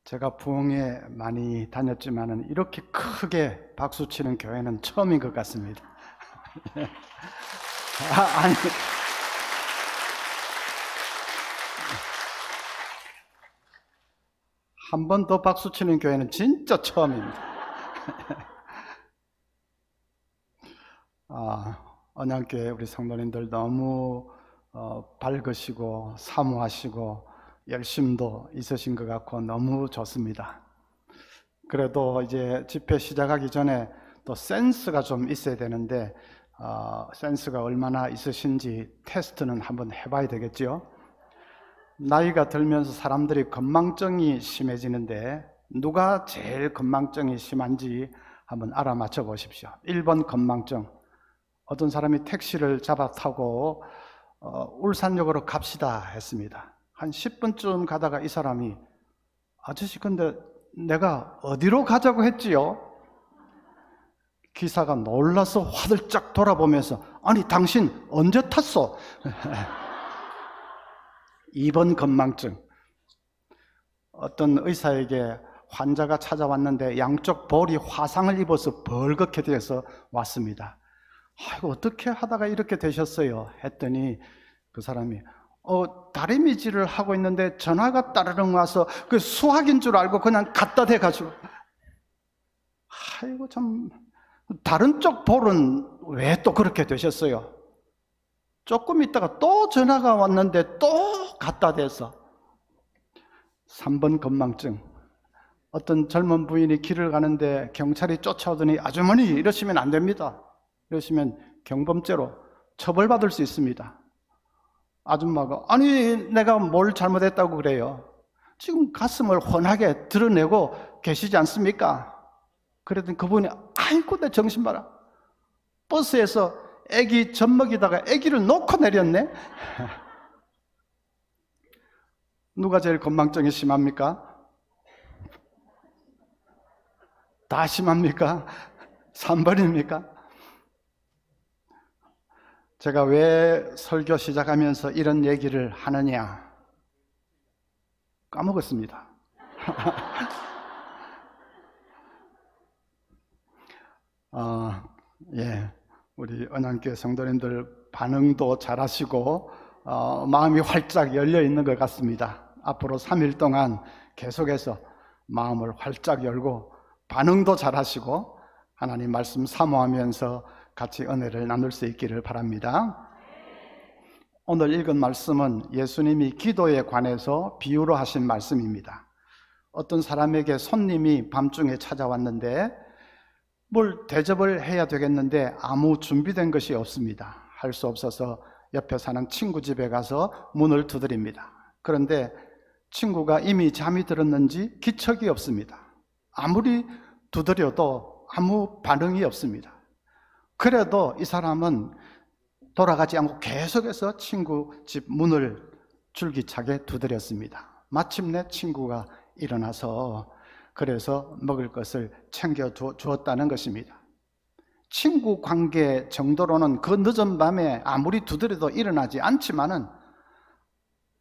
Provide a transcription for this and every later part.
제가 부흥회 많이 다녔지만은 이렇게 크게 박수 치는 교회는 처음인 것 같습니다. 아니. 한 번 더 박수 치는 교회는 진짜 처음입니다. 언양교회 우리 성도님들 너무 밝으시고 사모하시고 열심도 있으신 것 같고 너무 좋습니다. 그래도 이제 집회 시작하기 전에 또 센스가 좀 있어야 되는데 센스가 얼마나 있으신지 테스트는 한번 해봐야 되겠죠. 나이가 들면서 사람들이 건망증이 심해지는데 누가 제일 건망증이 심한지 한번 알아맞혀 보십시오. 1번 건망증. 어떤 사람이 택시를 잡아 타고 울산역으로 갑시다 했습니다. 한 10분쯤 가다가 이 사람이 아저씨 근데 내가 어디로 가자고 했지요? 기사가 놀라서 화들짝 돌아보면서 아니 당신 언제 탔어? 2번 건망증. 어떤 의사에게 환자가 찾아왔는데 양쪽 볼이 화상을 입어서 벌겋게 되어서 왔습니다. 아이고 어떻게 하다가 이렇게 되셨어요? 했더니 그 사람이 다리미질을 하고 있는데 전화가 따르릉 와서 그 수학인 줄 알고 그냥 갖다 대가지고 아이고 참 다른 쪽 볼은 왜 또 그렇게 되셨어요? 조금 있다가 또 전화가 왔는데 또 갖다 대서 3번 건망증. 어떤 젊은 부인이 길을 가는데 경찰이 쫓아오더니 아주머니 이러시면 안 됩니다. 이러시면 경범죄로 처벌받을 수 있습니다. 아줌마가 아니 내가 뭘 잘못했다고 그래요? 지금 가슴을 훤하게 드러내고 계시지 않습니까? 그랬더니 그분이 아이고 내 정신 봐라. 버스에서 애기 젖 먹이다가 애기를 놓고 내렸네. 누가 제일 건망증이 심합니까? 다 심합니까? 3번입니까? 제가 왜 설교 시작하면서 이런 얘기를 하느냐? 까먹었습니다. 우리 언양교회 성도님들 반응도 잘하시고 마음이 활짝 열려 있는 것 같습니다. 앞으로 3일 동안 계속해서 마음을 활짝 열고 반응도 잘하시고 하나님 말씀 사모하면서 같이 은혜를 나눌 수 있기를 바랍니다. 오늘 읽은 말씀은 예수님이 기도에 관해서 비유로 하신 말씀입니다. 어떤 사람에게 손님이 밤중에 찾아왔는데 뭘 대접을 해야 되겠는데 아무 준비된 것이 없습니다. 할 수 없어서 옆에 사는 친구 집에 가서 문을 두드립니다. 그런데 친구가 이미 잠이 들었는지 기척이 없습니다. 아무리 두드려도 아무 반응이 없습니다. 그래도 이 사람은 돌아가지 않고 계속해서 친구 집 문을 줄기차게 두드렸습니다. 마침내 친구가 일어나서 그래서 먹을 것을 챙겨 주었다는 것입니다. 친구 관계 정도로는 그 늦은 밤에 아무리 두드려도 일어나지 않지만은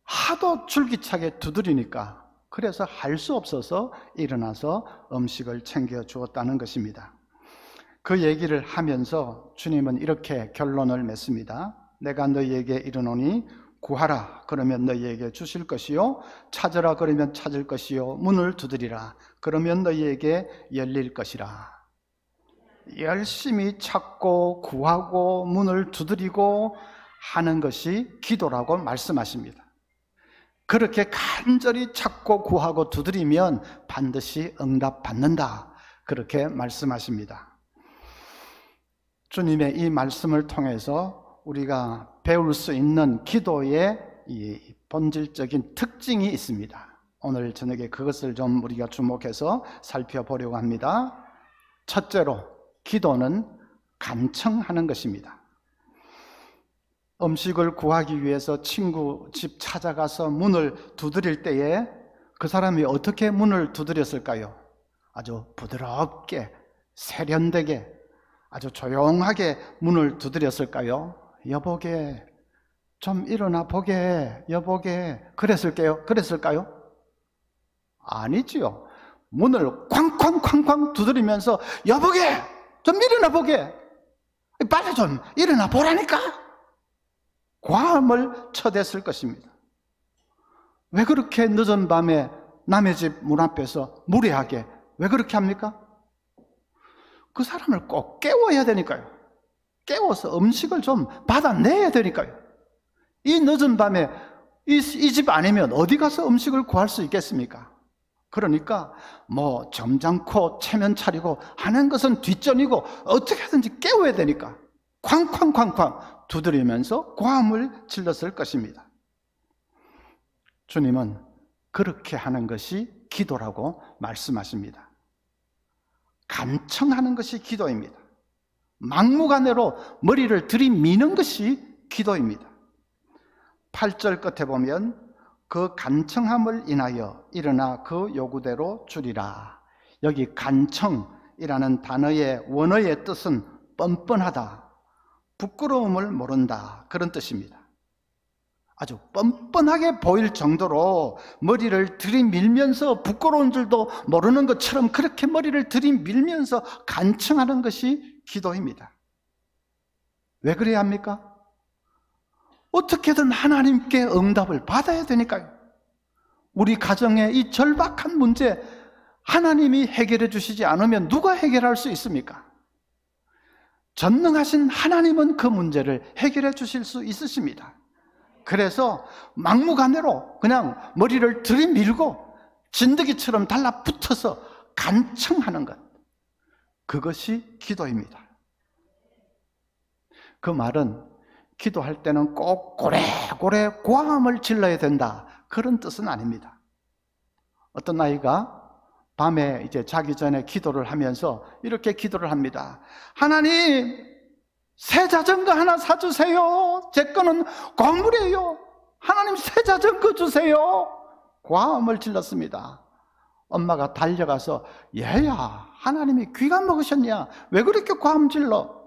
하도 줄기차게 두드리니까 그래서 할 수 없어서 일어나서 음식을 챙겨 주었다는 것입니다. 그 얘기를 하면서 주님은 이렇게 결론을 맺습니다. 내가 너희에게 이르노니 구하라 그러면 너희에게 주실 것이요 찾으라 그러면 찾을 것이요 문을 두드리라 그러면 너희에게 열릴 것이라. 열심히 찾고 구하고 문을 두드리고 하는 것이 기도라고 말씀하십니다. 그렇게 간절히 찾고 구하고 두드리면 반드시 응답받는다 그렇게 말씀하십니다. 주님의 이 말씀을 통해서 우리가 배울 수 있는 기도의 이 본질적인 특징이 있습니다. 오늘 저녁에 그것을 좀 우리가 주목해서 살펴보려고 합니다. 첫째로 기도는 간청하는 것입니다. 음식을 구하기 위해서 친구 집 찾아가서 문을 두드릴 때에 그 사람이 어떻게 문을 두드렸을까요? 아주 부드럽게 세련되게 아주 조용하게 문을 두드렸을까요? 여보게 좀 일어나 보게 여보게 그랬을까요? 아니지요. 문을 쾅쾅쾅쾅 두드리면서 여보게 좀 일어나 보게, 빨리 좀 일어나 보라니까, 고함을 쳐댔을 것입니다. 왜 그렇게 늦은 밤에 남의 집 문 앞에서 무례하게 왜 그렇게 합니까? 그 사람을 꼭 깨워야 되니까요. 깨워서 음식을 좀 받아내야 되니까요. 이 늦은 밤에 이 집 아니면 어디 가서 음식을 구할 수 있겠습니까? 그러니까 뭐 점잖고 체면 차리고 하는 것은 뒷전이고 어떻게든지 깨워야 되니까 쾅쾅쾅쾅 두드리면서 고함을 질렀을 것입니다. 주님은 그렇게 하는 것이 기도라고 말씀하십니다. 간청하는 것이 기도입니다. 막무가내로 머리를 들이미는 것이 기도입니다. 8절 끝에 보면 그 간청함을 인하여 일어나 그 요구대로 주리라. 여기 간청이라는 단어의 원어의 뜻은 뻔뻔하다, 부끄러움을 모른다, 그런 뜻입니다. 아주 뻔뻔하게 보일 정도로 머리를 들이밀면서 부끄러운 줄도 모르는 것처럼 그렇게 머리를 들이밀면서 간청하는 것이 기도입니다. 왜 그래야 합니까? 어떻게든 하나님께 응답을 받아야 되니까요. 우리 가정의 이 절박한 문제 하나님이 해결해 주시지 않으면 누가 해결할 수 있습니까? 전능하신 하나님은 그 문제를 해결해 주실 수 있으십니다. 그래서 막무가내로 그냥 머리를 들이밀고 진드기처럼 달라붙어서 간청하는 것, 그것이 기도입니다. 그 말은 기도할 때는 꼭 고래고래 고함을 질러야 된다, 그런 뜻은 아닙니다. 어떤 아이가 밤에 이제 자기 전에 기도를 하면서 이렇게 기도를 합니다. 하나님, 새 자전거 하나 사주세요. 제 거는 고물이에요. 하나님, 새 자전거 주세요. 고함을 질렀습니다. 엄마가 달려가서 얘야, 하나님이 귀가 먹으셨냐? 왜 그렇게 고함 질러?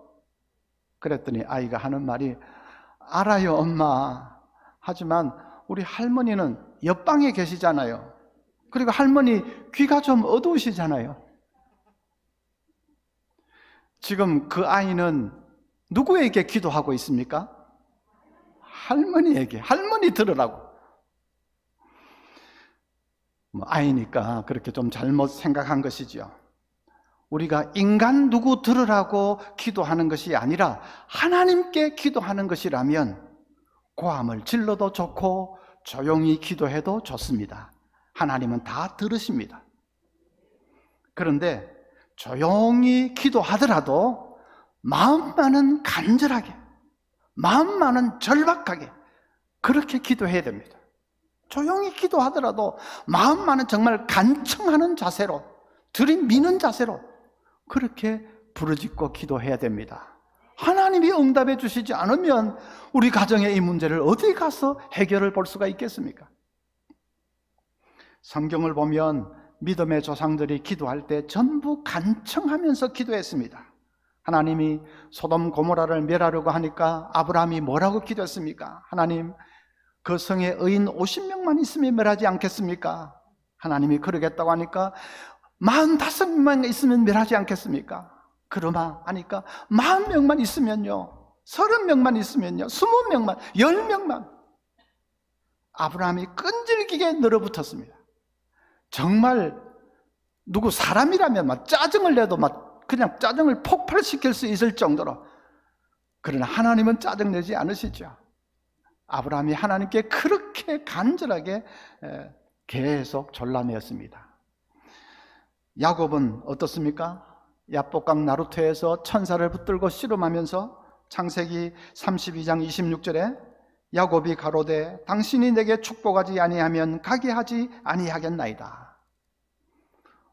그랬더니 아이가 하는 말이, 알아요 엄마, 하지만 우리 할머니는 옆방에 계시잖아요. 그리고 할머니 귀가 좀 어두우시잖아요. 지금 그 아이는 누구에게 기도하고 있습니까? 할머니에게. 할머니 들으라고. 아이니까 그렇게 좀 잘못 생각한 것이지요. 우리가 인간 누구 들으라고 기도하는 것이 아니라 하나님께 기도하는 것이라면 고함을 질러도 좋고 조용히 기도해도 좋습니다. 하나님은 다 들으십니다. 그런데 조용히 기도하더라도 마음만은 간절하게, 마음만은 절박하게 그렇게 기도해야 됩니다. 조용히 기도하더라도 마음만은 정말 간청하는 자세로, 들이미는 자세로 그렇게 부르짖고 기도해야 됩니다. 하나님이 응답해 주시지 않으면 우리 가정의 이 문제를 어디 가서 해결을 볼 수가 있겠습니까? 성경을 보면 믿음의 조상들이 기도할 때 전부 간청하면서 기도했습니다. 하나님이 소돔 고모라를 멸하려고 하니까 아브라함이 뭐라고 기도했습니까? 하나님, 그 성에 의인 50명만 있으면 멸하지 않겠습니까? 하나님이 그러겠다고 하니까 45명만 있으면 멸하지 않겠습니까? 그러나 하니까 40명만 있으면요, 30명만 있으면요, 20명만, 10명만. 아브라함이 끈질기게 늘어붙었습니다. 정말 누구 사람이라면 막 짜증을 내도 막 그냥 짜증을 폭발시킬 수 있을 정도로. 그러나 하나님은 짜증내지 않으시죠. 아브라함이 하나님께 그렇게 간절하게 계속 졸라매었습니다. 야곱은 어떻습니까? 야복강 나루터에서 천사를 붙들고 씨름하면서 창세기 32장 26절에 야곱이 가로되 당신이 내게 축복하지 아니하면 가게 하지 아니하겠나이다.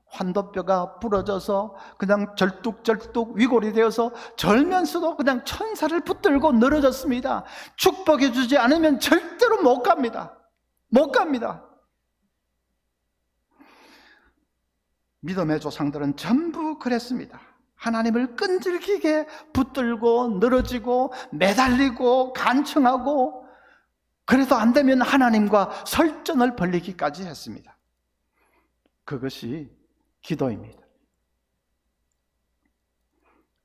환도뼈가 부러져서 그냥 절뚝절뚝 위골이 되어서 절면서도 그냥 천사를 붙들고 늘어졌습니다. 축복해 주지 않으면 절대로 못 갑니다. 못 갑니다. 믿음의 조상들은 전부 그랬습니다. 하나님을 끈질기게 붙들고 늘어지고 매달리고 간청하고, 그래도 안 되면 하나님과 설전을 벌이기까지 했습니다. 그것이 기도입니다.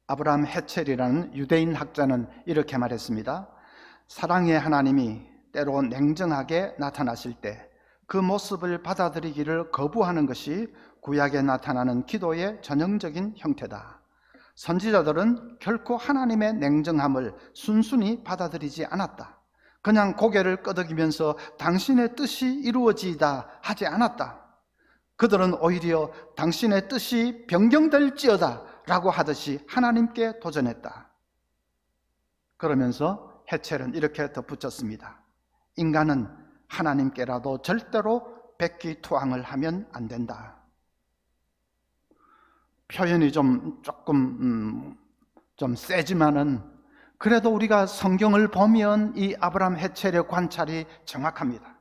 아브라함 헤첼이라는 유대인 학자는 이렇게 말했습니다. 사랑의 하나님이 때로 냉정하게 나타나실 때 그 모습을 받아들이기를 거부하는 것이 구약에 나타나는 기도의 전형적인 형태다. 선지자들은 결코 하나님의 냉정함을 순순히 받아들이지 않았다. 그냥 고개를 끄덕이면서 당신의 뜻이 이루어지이다 하지 않았다. 그들은 오히려 당신의 뜻이 변경될지어다 라고 하듯이 하나님께 도전했다. 그러면서 헤첼은 이렇게 덧붙였습니다. 인간은 하나님께라도 절대로 백기투항을 하면 안 된다. 표현이 조금 세지만은 그래도 우리가 성경을 보면 이 아브라함 헤첼의 관찰이 정확합니다.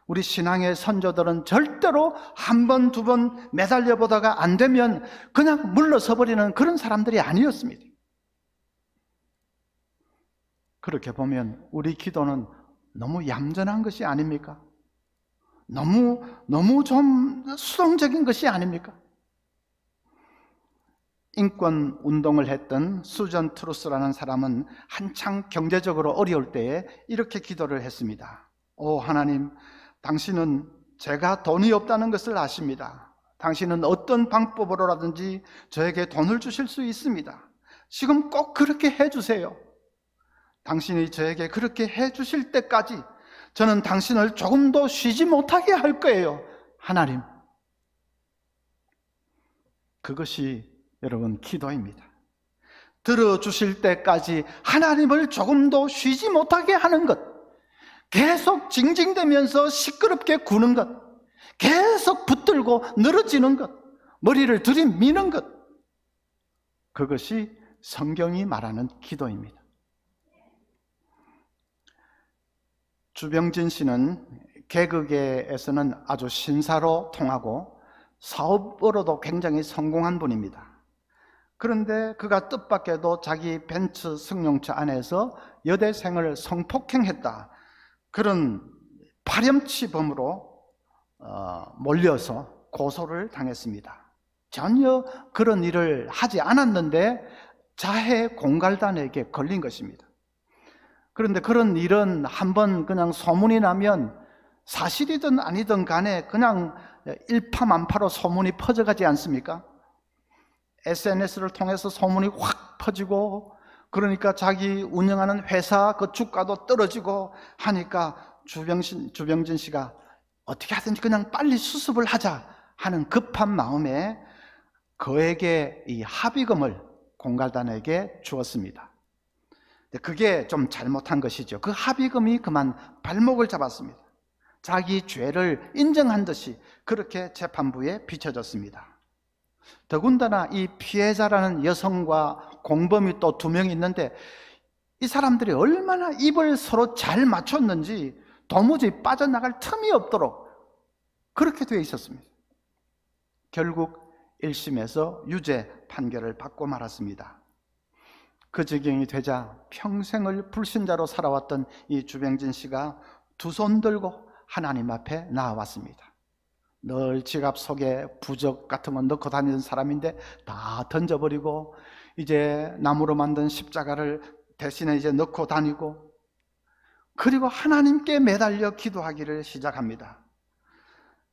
우리 신앙의 선조들은 절대로 한 번, 두 번 매달려 보다가 안 되면 그냥 물러서 버리는 그런 사람들이 아니었습니다. 그렇게 보면 우리 기도는 너무 얌전한 것이 아닙니까? 너무 좀 수동적인 것이 아닙니까? 인권 운동을 했던 수전 트루스라는 사람은 한창 경제적으로 어려울 때에 이렇게 기도를 했습니다. 오 하나님, 당신은 제가 돈이 없다는 것을 아십니다. 당신은 어떤 방법으로라든지 저에게 돈을 주실 수 있습니다. 지금 꼭 그렇게 해주세요. 당신이 저에게 그렇게 해주실 때까지 저는 당신을 조금도 쉬지 못하게 할 거예요. 하나님. 그것이 여러분 기도입니다. 들어주실 때까지 하나님을 조금도 쉬지 못하게 하는 것, 계속 징징대면서 시끄럽게 구는 것, 계속 붙들고 늘어지는 것, 머리를 들이미는 것, 그것이 성경이 말하는 기도입니다. 주병진 씨는 개그계에서는 아주 신사로 통하고 사업으로도 굉장히 성공한 분입니다. 그런데 그가 뜻밖에도 자기 벤츠 승용차 안에서 여대생을 성폭행했다, 그런 파렴치범으로 몰려서 고소를 당했습니다. 전혀 그런 일을 하지 않았는데 자해 공갈단에게 걸린 것입니다. 그런데 그런 일은 한번 그냥 소문이 나면 사실이든 아니든 간에 그냥 일파만파로 소문이 퍼져가지 않습니까? SNS를 통해서 소문이 확 퍼지고, 그러니까 자기 운영하는 회사 그 주가도 떨어지고 하니까 주병진 씨가 어떻게 하든지 그냥 빨리 수습을 하자 하는 급한 마음에 그에게 이 합의금을 공갈단에게 주었습니다. 그게 좀 잘못한 것이죠. 그 합의금이 그만 발목을 잡았습니다. 자기 죄를 인정한 듯이 그렇게 재판부에 비춰졌습니다. 더군다나 이 피해자라는 여성과 공범이 또 2명이 있는데 이 사람들이 얼마나 입을 서로 잘 맞췄는지 도무지 빠져나갈 틈이 없도록 그렇게 되어 있었습니다. 결국 1심에서 유죄 판결을 받고 말았습니다. 그 지경이 되자 평생을 불신자로 살아왔던 이 주병진 씨가 두 손 들고 하나님 앞에 나아왔습니다. 늘 지갑 속에 부적 같은 거 넣고 다니는 사람인데 다 던져버리고 이제 나무로 만든 십자가를 대신에 이제 넣고 다니고, 그리고 하나님께 매달려 기도하기를 시작합니다.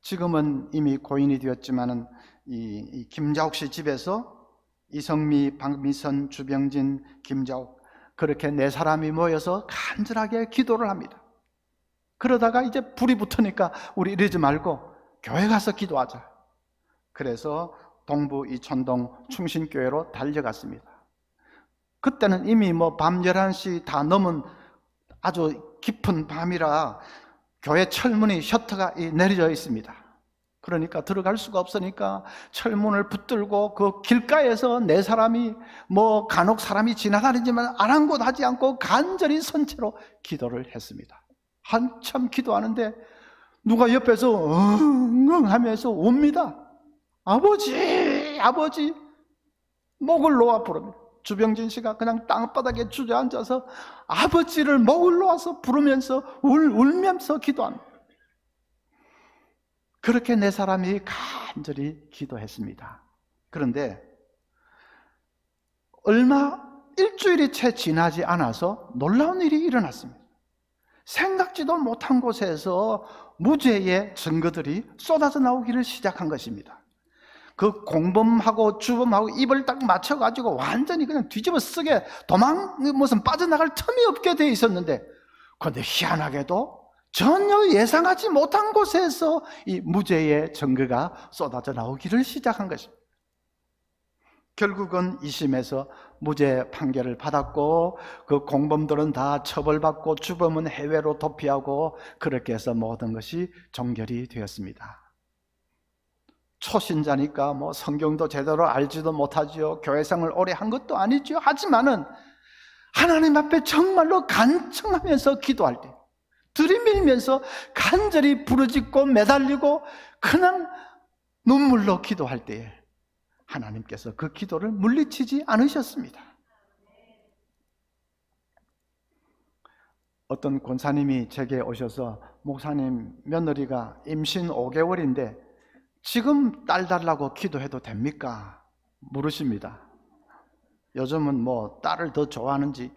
지금은 이미 고인이 되었지만은 이 김자옥 씨 집에서 이성미, 박미선, 주병진, 김자옥 그렇게 4사람이 모여서 간절하게 기도를 합니다. 그러다가 이제 불이 붙으니까 우리 이러지 말고 교회 가서 기도하자. 그래서 동부 이촌동 충신교회로 달려갔습니다. 그때는 이미 밤 11시 다 넘은 아주 깊은 밤이라 교회 철문이 셔터가 내려져 있습니다. 그러니까 들어갈 수가 없으니까 철문을 붙들고 그 길가에서 4사람이 간혹 사람이 지나다니지만 아랑곳하지 않고 간절히 선체로 기도를 했습니다. 한참 기도하는데 누가 옆에서 엉엉 하면서 옵니다. 아버지, 아버지, 목을 놓아 부릅니다. 주병진 씨가 그냥 땅바닥에 주저앉아서 아버지를 목을 놓아서 부르면서 울면서 기도합니다. 그렇게 네 사람이 간절히 기도했습니다. 그런데 일주일이 채 지나지 않아서 놀라운 일이 일어났습니다. 생각지도 못한 곳에서 무죄의 증거들이 쏟아져 나오기를 시작한 것입니다. 그 공범하고 주범하고 입을 딱 맞춰가지고 완전히 그냥 뒤집어 쓰게 무슨 빠져나갈 틈이 없게 돼 있었는데, 그런데 희한하게도 전혀 예상하지 못한 곳에서 이 무죄의 증거가 쏟아져 나오기를 시작한 것입니다. 결국은 2심에서 무죄 판결을 받았고, 그 공범들은 다 처벌받고 주범은 해외로 도피하고, 그렇게 해서 모든 것이 종결이 되었습니다. 초신자니까 뭐 성경도 제대로 알지도 못하지요. 교회생활을 오래 한 것도 아니죠. 하지만은 하나님 앞에 정말로 간청하면서 기도할 때, 들이밀면서 간절히 부르짖고 매달리고 그냥 눈물로 기도할 때에 하나님께서 그 기도를 물리치지 않으셨습니다. 어떤 권사님이 제게 오셔서, 목사님, 며느리가 임신 5개월인데 지금 딸 달라고 기도해도 됩니까? 물으십니다. 요즘은 뭐 딸을 더 좋아하는지,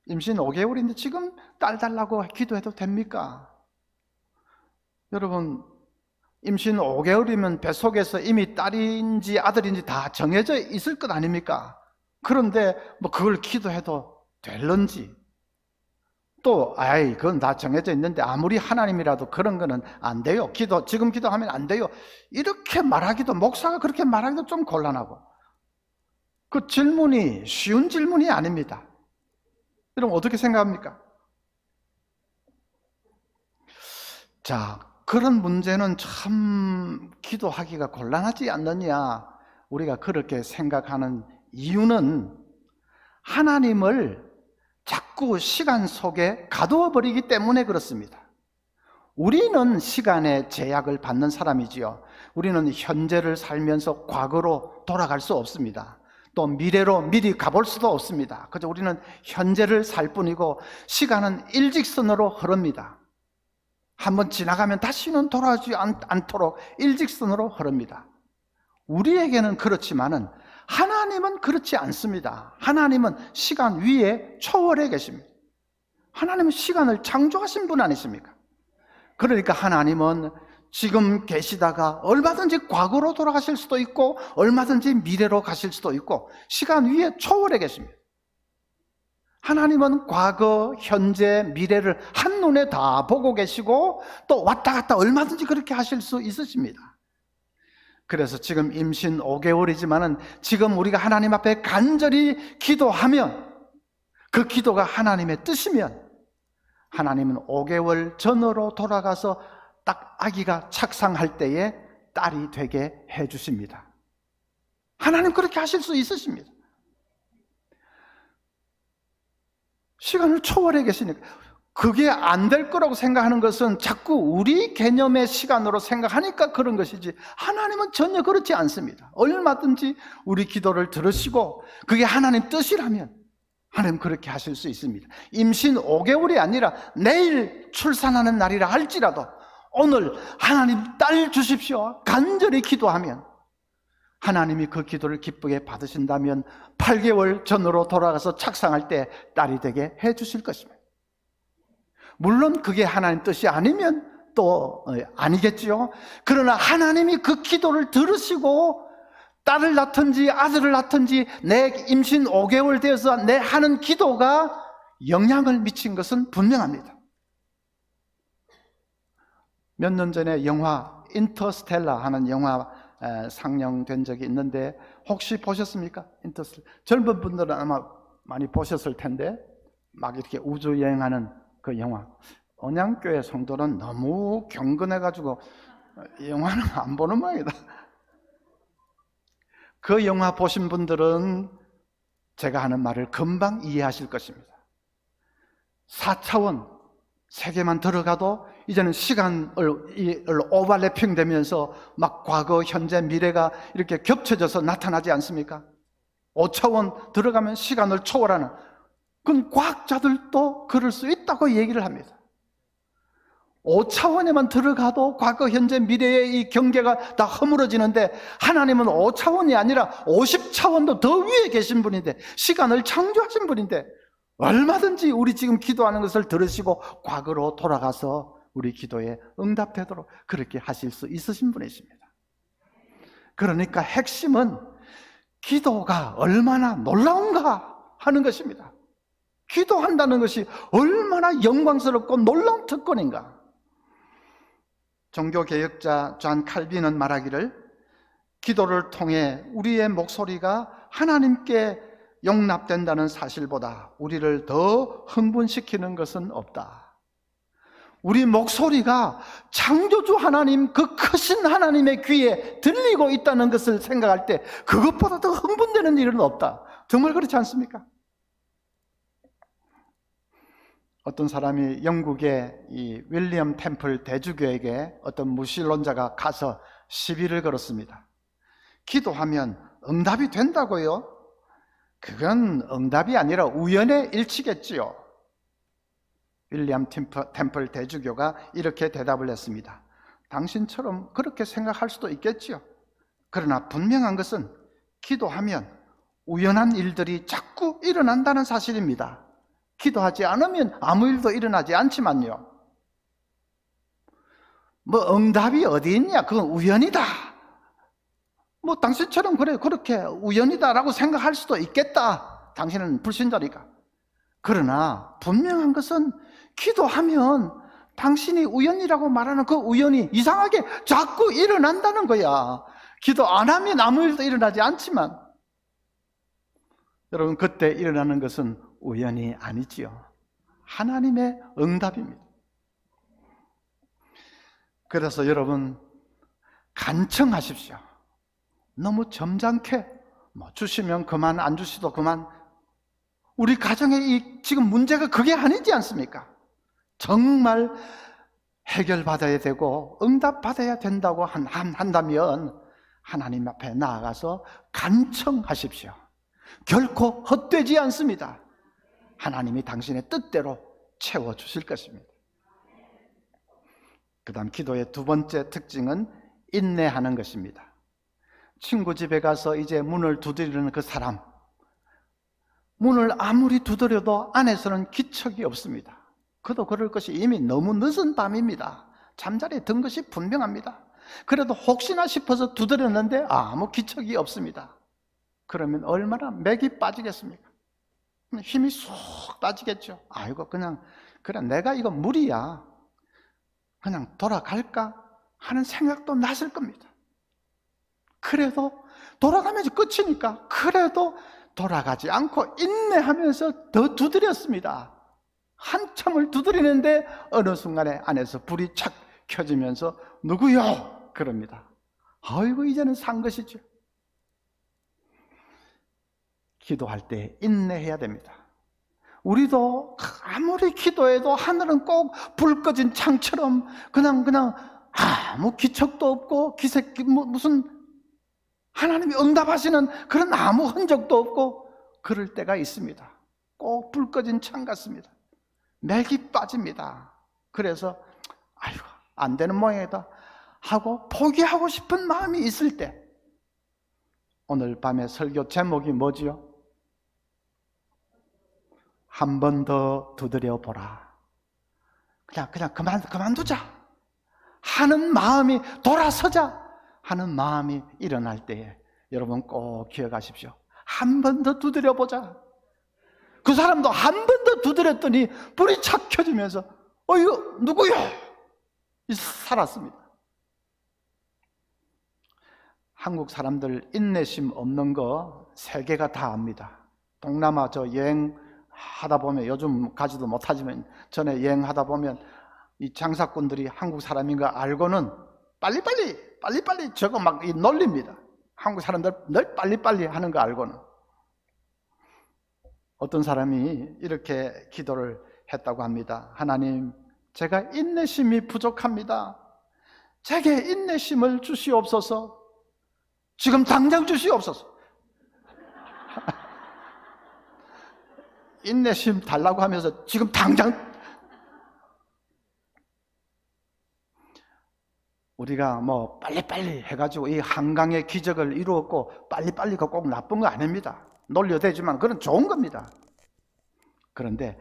임신 5개월인데 지금 딸 달라고 기도해도 됩니까? 여러분, 임신 5개월이면 뱃속에서 이미 딸인지 아들인지 다 정해져 있을 것 아닙니까? 그런데 뭐 그걸 기도해도 될런지, 또 그건 다 정해져 있는데 아무리 하나님이라도 그런 거는 안 돼요. 지금 기도하면 안 돼요. 이렇게 말하기도, 목사가 그렇게 말하기도 좀 곤란하고, 그 질문이 쉬운 질문이 아닙니다. 여러분 어떻게 생각합니까? 자, 그런 문제는 참 기도하기가 곤란하지 않느냐, 우리가 그렇게 생각하는 이유는 하나님을 자꾸 시간 속에 가두어 버리기 때문에 그렇습니다. 우리는 시간의 제약을 받는 사람이지요. 우리는 현재를 살면서 과거로 돌아갈 수 없습니다. 또 미래로 미리 가볼 수도 없습니다. 그저 우리는 현재를 살 뿐이고, 시간은 일직선으로 흐릅니다. 한번 지나가면 다시는 돌아오지 않도록 일직선으로 흐릅니다. 우리에게는 그렇지만은 하나님은 그렇지 않습니다. 하나님은 시간 위에 초월해 계십니다. 하나님은 시간을 창조하신 분 아니십니까? 그러니까 하나님은 지금 계시다가 얼마든지 과거로 돌아가실 수도 있고 얼마든지 미래로 가실 수도 있고, 시간 위에 초월해 계십니다. 하나님은 과거, 현재, 미래를 한눈에 다 보고 계시고, 또 왔다 갔다 얼마든지 그렇게 하실 수 있으십니다. 그래서 지금 임신 5개월이지만은 지금 우리가 하나님 앞에 간절히 기도하면, 그 기도가 하나님의 뜻이면 하나님은 5개월 전으로 돌아가서 딱 아기가 착상할 때에 딸이 되게 해주십니다. 하나님 그렇게 하실 수 있으십니다. 시간을 초월해 계시니까. 그게 안 될 거라고 생각하는 것은 자꾸 우리 개념의 시간으로 생각하니까 그런 것이지, 하나님은 전혀 그렇지 않습니다. 얼마든지 우리 기도를 들으시고 그게 하나님 뜻이라면 하나님 그렇게 하실 수 있습니다. 임신 5개월이 아니라 내일 출산하는 날이라 할지라도 오늘 하나님 딸 주십시오 간절히 기도하면 하나님이 그 기도를 기쁘게 받으신다면 8개월 전으로 돌아가서 착상할 때 딸이 되게 해 주실 것입니다. 물론 그게 하나님 뜻이 아니면 또 아니겠지요. 그러나 하나님이 그 기도를 들으시고 딸을 낳든지 아들을 낳든지 내 임신 5개월 되어서 내 하는 기도가 영향을 미친 것은 분명합니다. 몇 년 전에 영화 인터스텔라 하는 영화 상영된 적이 있는데 혹시 보셨습니까? 인터스텔라. 젊은 분들은 아마 많이 보셨을 텐데, 막 이렇게 우주 여행하는 그 영화. 언양교회 성도는 너무 경건해가지고 영화는 안 보는 모양이다. 그 영화 보신 분들은 제가 하는 말을 금방 이해하실 것입니다. 4차원 세계만 들어가도 이제는 시간을 오버래핑 되면서 막 과거, 현재, 미래가 이렇게 겹쳐져서 나타나지 않습니까? 5차원 들어가면 시간을 초월하는, 그건 과학자들도 그럴 수 있다고 얘기를 합니다. 5차원에만 들어가도 과거, 현재, 미래의 이 경계가 다 허물어지는데, 하나님은 5차원이 아니라 50차원도 더 위에 계신 분인데, 시간을 창조하신 분인데, 얼마든지 우리 지금 기도하는 것을 들으시고 과거로 돌아가서 우리 기도에 응답되도록 그렇게 하실 수 있으신 분이십니다. 그러니까 핵심은 기도가 얼마나 놀라운가 하는 것입니다. 기도한다는 것이 얼마나 영광스럽고 놀라운 특권인가. 종교개혁자 존 칼빈은 말하기를, 기도를 통해 우리의 목소리가 하나님께 용납된다는 사실보다 우리를 더 흥분시키는 것은 없다. 우리 목소리가 창조주 하나님, 그 크신 하나님의 귀에 들리고 있다는 것을 생각할 때 그것보다 더 흥분되는 일은 없다. 정말 그렇지 않습니까? 어떤 사람이 영국의 이 윌리엄 템플 대주교에게 어떤 무신론자가 가서 시비를 걸었습니다. 기도하면 응답이 된다고요? 그건 응답이 아니라 우연의 일치겠지요. 윌리엄 템플 대주교가 이렇게 대답을 했습니다. 당신처럼 그렇게 생각할 수도 있겠지요. 그러나 분명한 것은 기도하면 우연한 일들이 자꾸 일어난다는 사실입니다. 기도하지 않으면 아무 일도 일어나지 않지만요. 뭐 응답이 어디 있냐? 그건 우연이다. 뭐 당신처럼 그렇게 우연이다라고 생각할 수도 있겠다. 당신은 불신자니까. 그러나 분명한 것은 기도하면 당신이 우연이라고 말하는 그 우연이 이상하게 자꾸 일어난다는 거야. 기도 안 하면 아무 일도 일어나지 않지만, 여러분, 그때 일어나는 것은 우연이 아니지요. 하나님의 응답입니다. 그래서 여러분, 간청하십시오. 너무 점잖게 주시면 그만, 안 주시도 그만. 우리 가정의 지금 문제가 그게 아니지 않습니까? 정말 해결받아야 되고 응답받아야 된다고 한다면 하나님 앞에 나아가서 간청하십시오. 결코 헛되지 않습니다. 하나님이 당신의 뜻대로 채워주실 것입니다. 그 다음 기도의 두 번째 특징은 인내하는 것입니다. 친구 집에 가서 이제 문을 두드리는 그 사람, 문을 아무리 두드려도 안에서는 기척이 없습니다. 그도 그럴 것이 이미 너무 늦은 밤입니다. 잠자리에 든 것이 분명합니다. 그래도 혹시나 싶어서 두드렸는데 아무 기척이 없습니다. 그러면 얼마나 맥이 빠지겠습니까? 힘이 쏙 빠지겠죠. 아이고, 그래 내가 이거 무리야, 그냥 돌아갈까 하는 생각도 났을 겁니다. 그래도 돌아가면서 끝이니까 그래도 돌아가지 않고 인내하면서 더 두드렸습니다. 한참을 두드리는데 어느 순간에 안에서 불이 착 켜지면서 누구요? 그럽니다. 아이고, 이제는 산 것이죠. 기도할 때 인내해야 됩니다. 우리도 아무리 기도해도 하늘은 꼭 불 꺼진 창처럼 그냥 아무 기척도 없고 무슨 하나님이 응답하시는 그런 아무 흔적도 없고 그럴 때가 있습니다. 꼭 불 꺼진 창 같습니다. 맥이 빠집니다. 그래서 아이고, 안 되는 모양이다 하고 포기하고 싶은 마음이 있을 때, 오늘 밤의 설교 제목이 뭐지요? 한 번 더 두드려 보라. 그냥 그만두자 하는 마음이, 돌아서자 하는 마음이 일어날 때에 여러분 꼭 기억하십시오. 한 번 더 두드려 보자. 그 사람도 한 번 더 두드렸더니 불이 착 켜지면서 이거 누구요? 살았습니다. 한국 사람들 인내심 없는 거 세계가 다 압니다. 동남아 여행하다 보면, 요즘 가지도 못하지만 전에 여행하다 보면 이 장사꾼들이 한국 사람인 거 알고는 빨리빨리 저거 막 놀립니다. 한국 사람들 늘 빨리빨리 하는 거 알고는. 어떤 사람이 이렇게 기도를 했다고 합니다. 하나님, 제가 인내심이 부족합니다. 제게 인내심을 주시옵소서. 지금 당장 주시옵소서. 인내심 달라고 하면서 지금 당장. 우리가 뭐 빨리빨리 해가지고 이 한강의 기적을 이루었고 빨리빨리가 꼭 나쁜 거 아닙니다. 놀려대지만 그건 좋은 겁니다. 그런데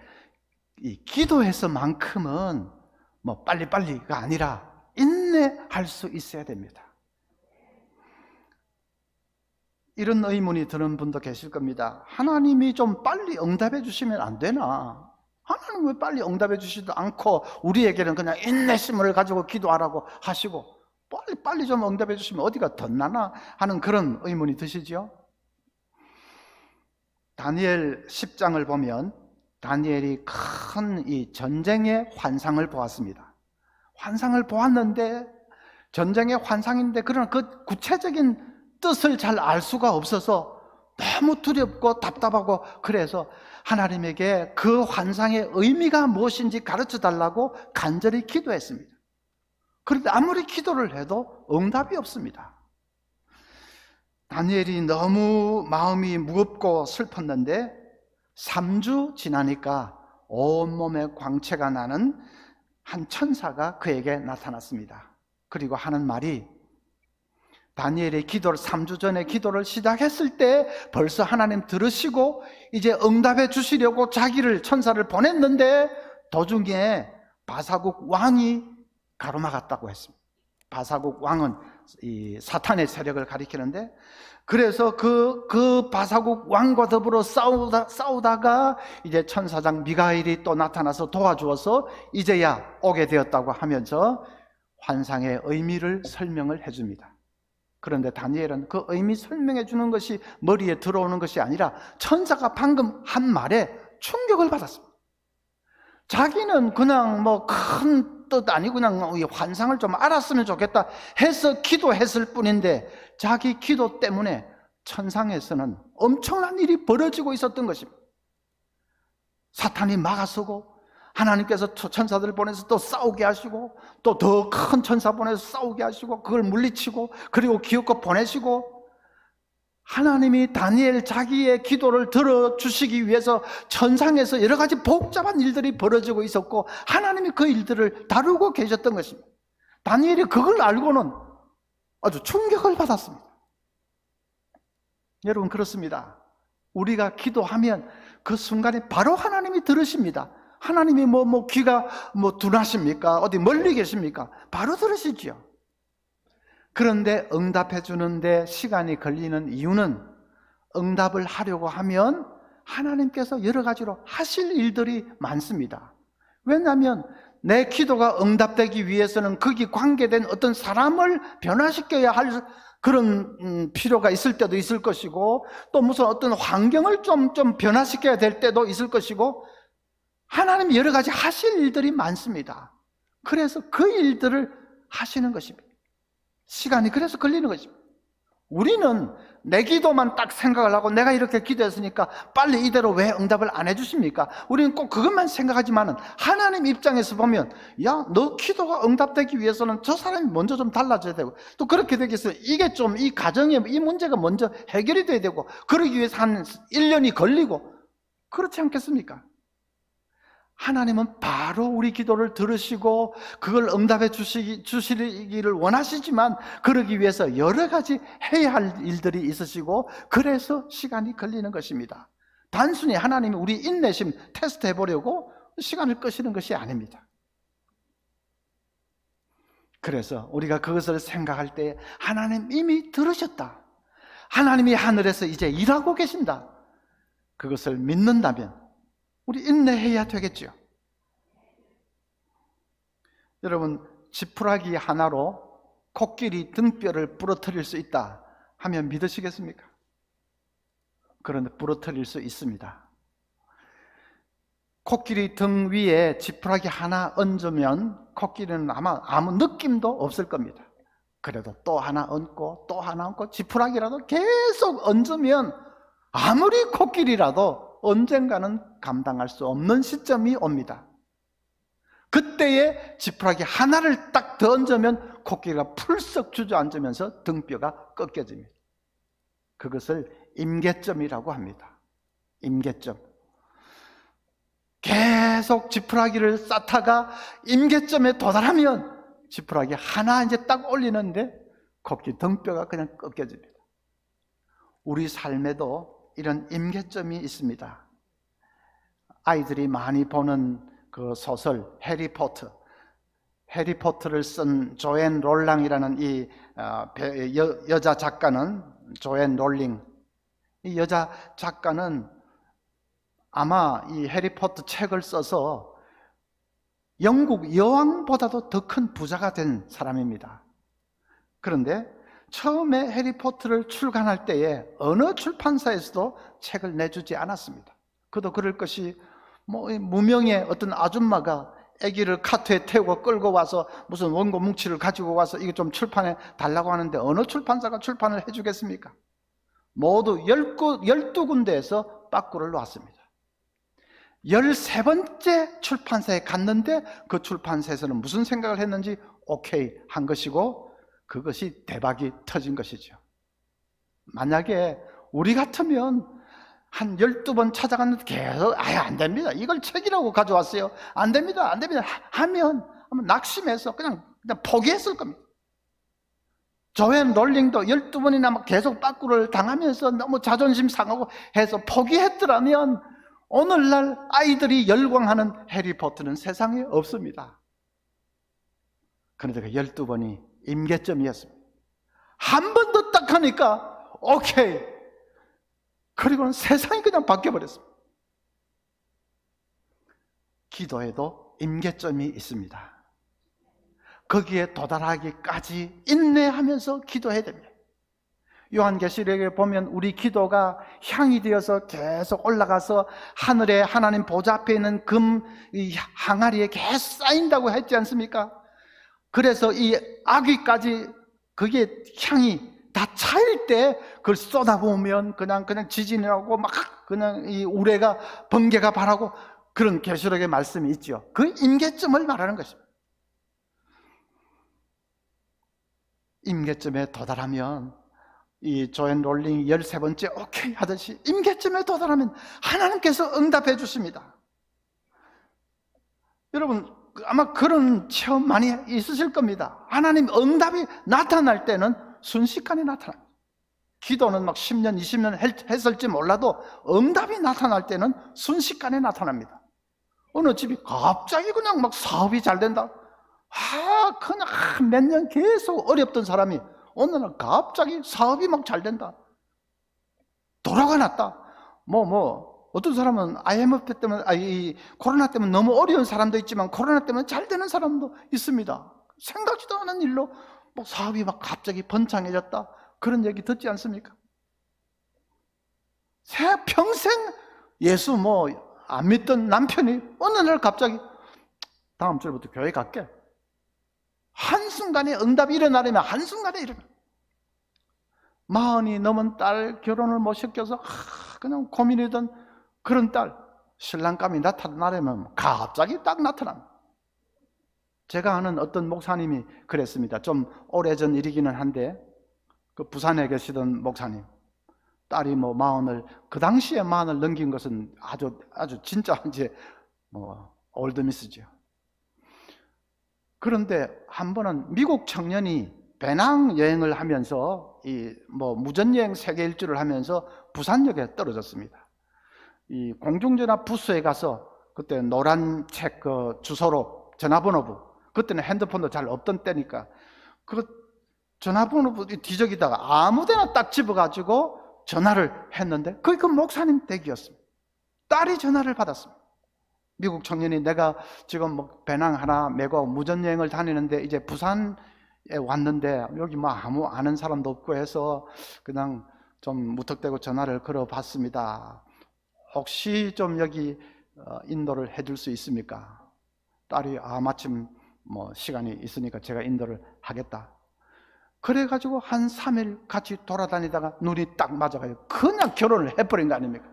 이 기도에서만큼은 뭐 빨리빨리가 아니라 인내할 수 있어야 됩니다. 이런 의문이 드는 분도 계실 겁니다. 하나님이 좀 빨리 응답해 주시면 안 되나? 하나님 왜 빨리 응답해 주시지도 않고 우리에게는 그냥 인내심을 가지고 기도하라고 하시고 빨리 좀 응답해 주시면 어디가 덧나나 하는 그런 의문이 드시죠? 다니엘 10장을 보면 다니엘이 큰 이 전쟁의 환상을 보았습니다. 환상을 보았는데 전쟁의 환상인데 그러나 그 구체적인 뜻을 잘 알 수가 없어서 너무 두렵고 답답하고 그래서 하나님에게 그 환상의 의미가 무엇인지 가르쳐 달라고 간절히 기도했습니다. 그런데 아무리 기도를 해도 응답이 없습니다. 다니엘이 너무 마음이 무겁고 슬펐는데 3주 지나니까 온몸에 광채가 나는 한 천사가 그에게 나타났습니다. 그리고 하는 말이 다니엘의 기도를 3주 전에 기도를 시작했을 때 벌써 하나님 들으시고 이제 응답해 주시려고 자기를 천사를 보냈는데 도중에 바사국 왕이 가로막았다고 했습니다. 바사국 왕은 이 사탄의 세력을 가리키는데 그래서 그 바사국 왕과 더불어 싸우다가 이제 천사장 미가엘이 또 나타나서 도와주어서 이제야 오게 되었다고 하면서 환상의 의미를 설명을 해줍니다. 그런데 다니엘은 그 의미 설명해 주는 것이 머리에 들어오는 것이 아니라 천사가 방금 한 말에 충격을 받았습니다. 자기는 그냥 뭐 큰 뜻 아니고 그냥 이 환상을 좀 알았으면 좋겠다 해서 기도했을 뿐인데 자기 기도 때문에 천상에서는 엄청난 일이 벌어지고 있었던 것입니다. 사탄이 막아서고 하나님께서 천사들을 보내서 또 싸우게 하시고 또 더 큰 천사 보내서 싸우게 하시고 그걸 물리치고 그리고 기업과 보내시고 하나님이 다니엘 자기의 기도를 들어주시기 위해서 천상에서 여러 가지 복잡한 일들이 벌어지고 있었고 하나님이 그 일들을 다루고 계셨던 것입니다. 다니엘이 그걸 알고는 아주 충격을 받았습니다. 여러분 그렇습니다. 우리가 기도하면 그 순간에 바로 하나님이 들으십니다. 하나님이 귀가 둔하십니까? 어디 멀리 계십니까? 바로 들으시지요. 그런데 응답해 주는데 시간이 걸리는 이유는 응답을 하려고 하면 하나님께서 여러 가지로 하실 일들이 많습니다. 왜냐하면 내 기도가 응답되기 위해서는 거기 관계된 어떤 사람을 변화시켜야 할 그런 필요가 있을 때도 있을 것이고 또 무슨 어떤 환경을 좀 변화시켜야 될 때도 있을 것이고 하나님이 여러 가지 하실 일들이 많습니다. 그래서 그 일들을 하시는 것입니다. 시간이 그래서 걸리는 것입니다. 우리는 내 기도만 딱 생각을 하고 내가 이렇게 기도했으니까 빨리 이대로 왜 응답을 안 해주십니까? 우리는 꼭 그것만 생각하지만은 하나님 입장에서 보면 야, 너 기도가 응답되기 위해서는 저 사람이 먼저 좀 달라져야 되고 또 그렇게 되기 위해서 이게 좀 이 가정에 이 문제가 먼저 해결이 돼야 되고 그러기 위해서 한 1년이 걸리고 그렇지 않겠습니까? 하나님은 바로 우리 기도를 들으시고 그걸 응답해 주시기를 원하시지만 그러기 위해서 여러 가지 해야 할 일들이 있으시고 그래서 시간이 걸리는 것입니다. 단순히 하나님이 우리 인내심 테스트해 보려고 시간을 끄시는 것이 아닙니다. 그래서 우리가 그것을 생각할 때 하나님 이미 들으셨다. 하나님이 하늘에서 이제 일하고 계신다. 그것을 믿는다면 우리 인내해야 되겠죠. 여러분 지푸라기 하나로 코끼리 등뼈를 부러뜨릴 수 있다 하면 믿으시겠습니까? 그런데 부러뜨릴 수 있습니다. 코끼리 등 위에 지푸라기 하나 얹으면 코끼리는 아마 아무 느낌도 없을 겁니다. 그래도 또 하나 얹고 또 하나 얹고 지푸라기라도 계속 얹으면 아무리 코끼리라도 언젠가는 감당할 수 없는 시점이 옵니다. 그때에 지푸라기 하나를 딱 더 얹으면 코끼리가 풀썩 주저앉으면서 등뼈가 꺾여집니다. 그것을 임계점이라고 합니다. 임계점. 계속 지푸라기를 쌓다가 임계점에 도달하면 지푸라기 하나 이제 딱 올리는데 코끼리 등뼈가 그냥 꺾여집니다. 우리 삶에도 이런 임계점이 있습니다. 아이들이 많이 보는 그 소설 해리포터를 쓴 조앤 롤랑이라는 이 여자 작가는, 조앤 롤링, 이 여자 작가는 아마 이 해리포터 책을 써서 영국 여왕보다도 더 큰 부자가 된 사람입니다. 그런데 처음에 해리포터를 출간할 때에 어느 출판사에서도 책을 내주지 않았습니다. 그도 그럴 것이 무명의 어떤 아줌마가 아기를 카트에 태우고 끌고 와서 무슨 원고 뭉치를 가지고 와서 이거 좀 출판해 달라고 하는데 어느 출판사가 출판을 해주겠습니까? 모두 12군데에서 빠꾸를 놨습니다. 13번째 출판사에 갔는데 그 출판사에서는 무슨 생각을 했는지 오케이 한 것이고, 그것이 대박이 터진 것이죠. 만약에 우리 같으면 한 12번 찾아갔는데 계속 안 됩니다, 이걸 책이라고 가져왔어요, 안 됩니다 하면 낙심해서 그냥 포기했을 겁니다. 조앤 롤링도 12번이나 계속 빠꾸를 당하면서 너무 자존심 상하고 해서 포기했더라면 오늘날 아이들이 열광하는 해리포터는 세상에 없습니다. 그런데 그 12번이 임계점이었습니다. 한 번 더 딱 하니까 오케이, 그리고는 세상이 그냥 바뀌어버렸습니다. 기도에도 임계점이 있습니다. 거기에 도달하기까지 인내하면서 기도해야 됩니다. 요한계시록에 보면 우리 기도가 향이 되어서 계속 올라가서 하늘에 하나님 보좌 앞에 있는 금 이 항아리에 계속 쌓인다고 했지 않습니까? 그래서 이 아귀까지 그게 향이 다 차일 때 그걸 쏟아부으면 그냥 지진이 나고 막 그냥 이 우레가 번개가 발하고 그런 계시록의 말씀이 있죠. 그 임계점을 말하는 것입니다. 임계점에 도달하면 이 조앤 롤링이 13번째 오케이 하듯이 임계점에 도달하면 하나님께서 응답해 주십니다. 여러분 아마 그런 체험 많이 있으실 겁니다. 하나님 응답이 나타날 때는 순식간에 나타납니다. 기도는 막 10년, 20년 했을지 몰라도 응답이 나타날 때는 순식간에 나타납니다. 어느 집이 갑자기 그냥 막 사업이 잘 된다. 그냥 몇 년 계속 어렵던 사람이 어느 날 갑자기 사업이 막 잘 된다. 도로가 났다. 어떤 사람은 IMF 때문에, 이 코로나 때문에 너무 어려운 사람도 있지만 코로나 때문에 잘 되는 사람도 있습니다. 생각지도 않은 일로 사업이 막 갑자기 번창해졌다. 그런 얘기 듣지 않습니까? 평생 예수 안 믿던 남편이 어느 날 갑자기 다음 주부터 교회 갈게. 한순간에 응답이 일어나려면 한순간에 일어나. 40이 넘은 딸 결혼을 못 시켜서 그냥 고민이던 그런 딸, 신랑감이 나타나려면 갑자기 딱 나타납니다. 제가 아는 어떤 목사님이 그랬습니다. 좀 오래전 일이기는 한데 그 부산에 계시던 목사님, 딸이 40을 그 당시에 40을 넘긴 것은 아주 진짜 이제 올드미스죠. 그런데 한 번은 미국 청년이 배낭 여행을 하면서 무전여행 세계 일주를 하면서 부산역에 떨어졌습니다. 이 공중전화 부스에 가서 그때 노란 책 그 주소록 전화번호부, 그때는 핸드폰도 잘 없던 때니까 그 전화번호부 뒤적이다가 아무데나 딱 집어가지고 전화를 했는데 그게 그 목사님 댁이었습니다. 딸이 전화를 받았습니다. 미국 청년이 내가 지금 배낭 하나 메고 무전여행을 다니는데 이제 부산에 왔는데 여기 아무 아는 사람도 없고 해서 그냥 좀 무턱대고 전화를 걸어봤습니다. 혹시 좀 여기 인도를 해줄 수 있습니까? 딸이 마침 시간이 있으니까 제가 인도를 하겠다. 그래가지고 한 3일 같이 돌아다니다가 눈이 딱 맞아가지고 그냥 결혼을 해버린 거 아닙니까?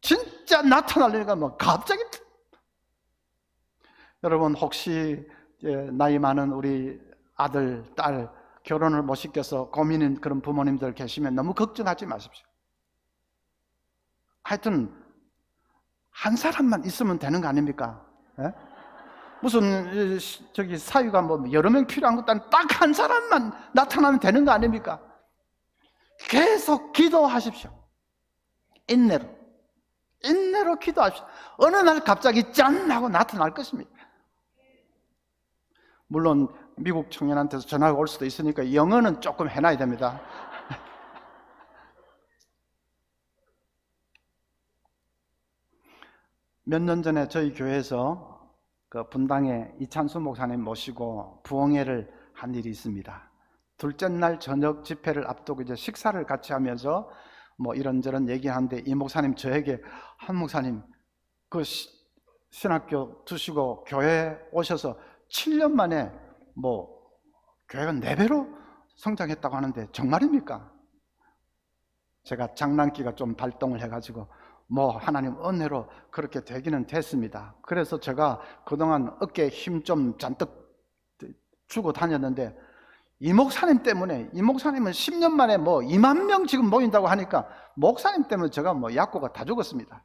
진짜 나타나려니까 갑자기. 여러분 혹시 나이 많은 우리 아들, 딸 결혼을 못 시켜서 고민인 그런 부모님들 계시면 너무 걱정하지 마십시오. 하여튼 한 사람만 있으면 되는 거 아닙니까? 예? 무슨 저기 사위가 뭐 여러 명 필요한 것도 아니고 딱 한 사람만 나타나면 되는 거 아닙니까? 계속 기도하십시오. 인내로 기도하십시오. 어느 날 갑자기 짠 하고 나타날 것입니다. 물론 미국 청년한테서 전화가 올 수도 있으니까 영어는 조금 해놔야 됩니다. 몇 년 전에 저희 교회에서 그 분당에 이찬수 목사님 모시고 부흥회를 한 일이 있습니다. 둘째 날 저녁 집회를 앞두고 이제 식사를 같이 하면서 뭐 이런저런 얘기하는데 이 목사님 저에게 한 목사님 그 신학교 두시고 교회 오셔서 7년 만에 뭐 교회가 4배로 성장했다고 하는데 정말입니까? 제가 장난기가 좀 발동을 해가지고 뭐 하나님 은혜로 그렇게 되기는 됐습니다. 그래서 제가 그동안 어깨에 힘 좀 잔뜩 주고 다녔는데 이 목사님 때문에, 이 목사님은 10년 만에 뭐 2만 명 지금 모인다고 하니까 목사님 때문에 제가 뭐 약고가 다 죽었습니다.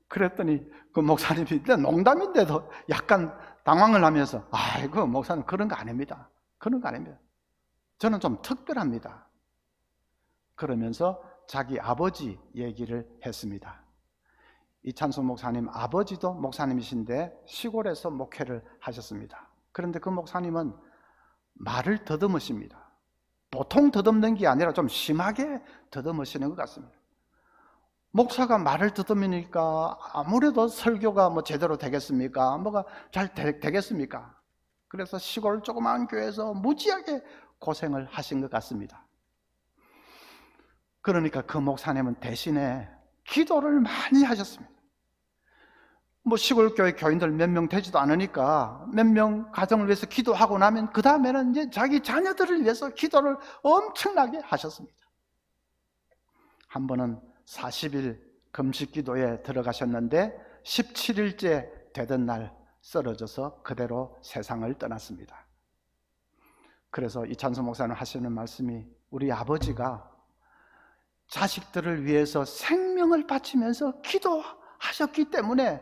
그랬더니 그 목사님이 농담인데도 약간 당황을 하면서 아이고 목사님 그런 거 아닙니다. 그런 거 아닙니다. 저는 좀 특별합니다. 그러면서 자기 아버지 얘기를 했습니다. 이찬수 목사님 아버지도 목사님이신데 시골에서 목회를 하셨습니다. 그런데 그 목사님은 말을 더듬으십니다. 보통 더듬는 게 아니라 좀 심하게 더듬으시는 것 같습니다. 목사가 말을 더듬으니까 아무래도 설교가 뭐 제대로 되겠습니까? 뭐가 잘 되겠습니까? 그래서 시골 조그마한 교회에서 무지하게 고생을 하신 것 같습니다. 그러니까 그 목사님은 대신에 기도를 많이 하셨습니다. 뭐 시골 교회 교인들 몇 명 되지도 않으니까 몇 명 가정을 위해서 기도하고 나면 그 다음에는 이제 자기 자녀들을 위해서 기도를 엄청나게 하셨습니다. 한 번은 40일 금식 기도에 들어가셨는데 17일째 되던 날 쓰러져서 그대로 세상을 떠났습니다. 그래서 이찬수 목사님 하시는 말씀이 우리 아버지가 자식들을 위해서 생명을 바치면서 기도하셨기 때문에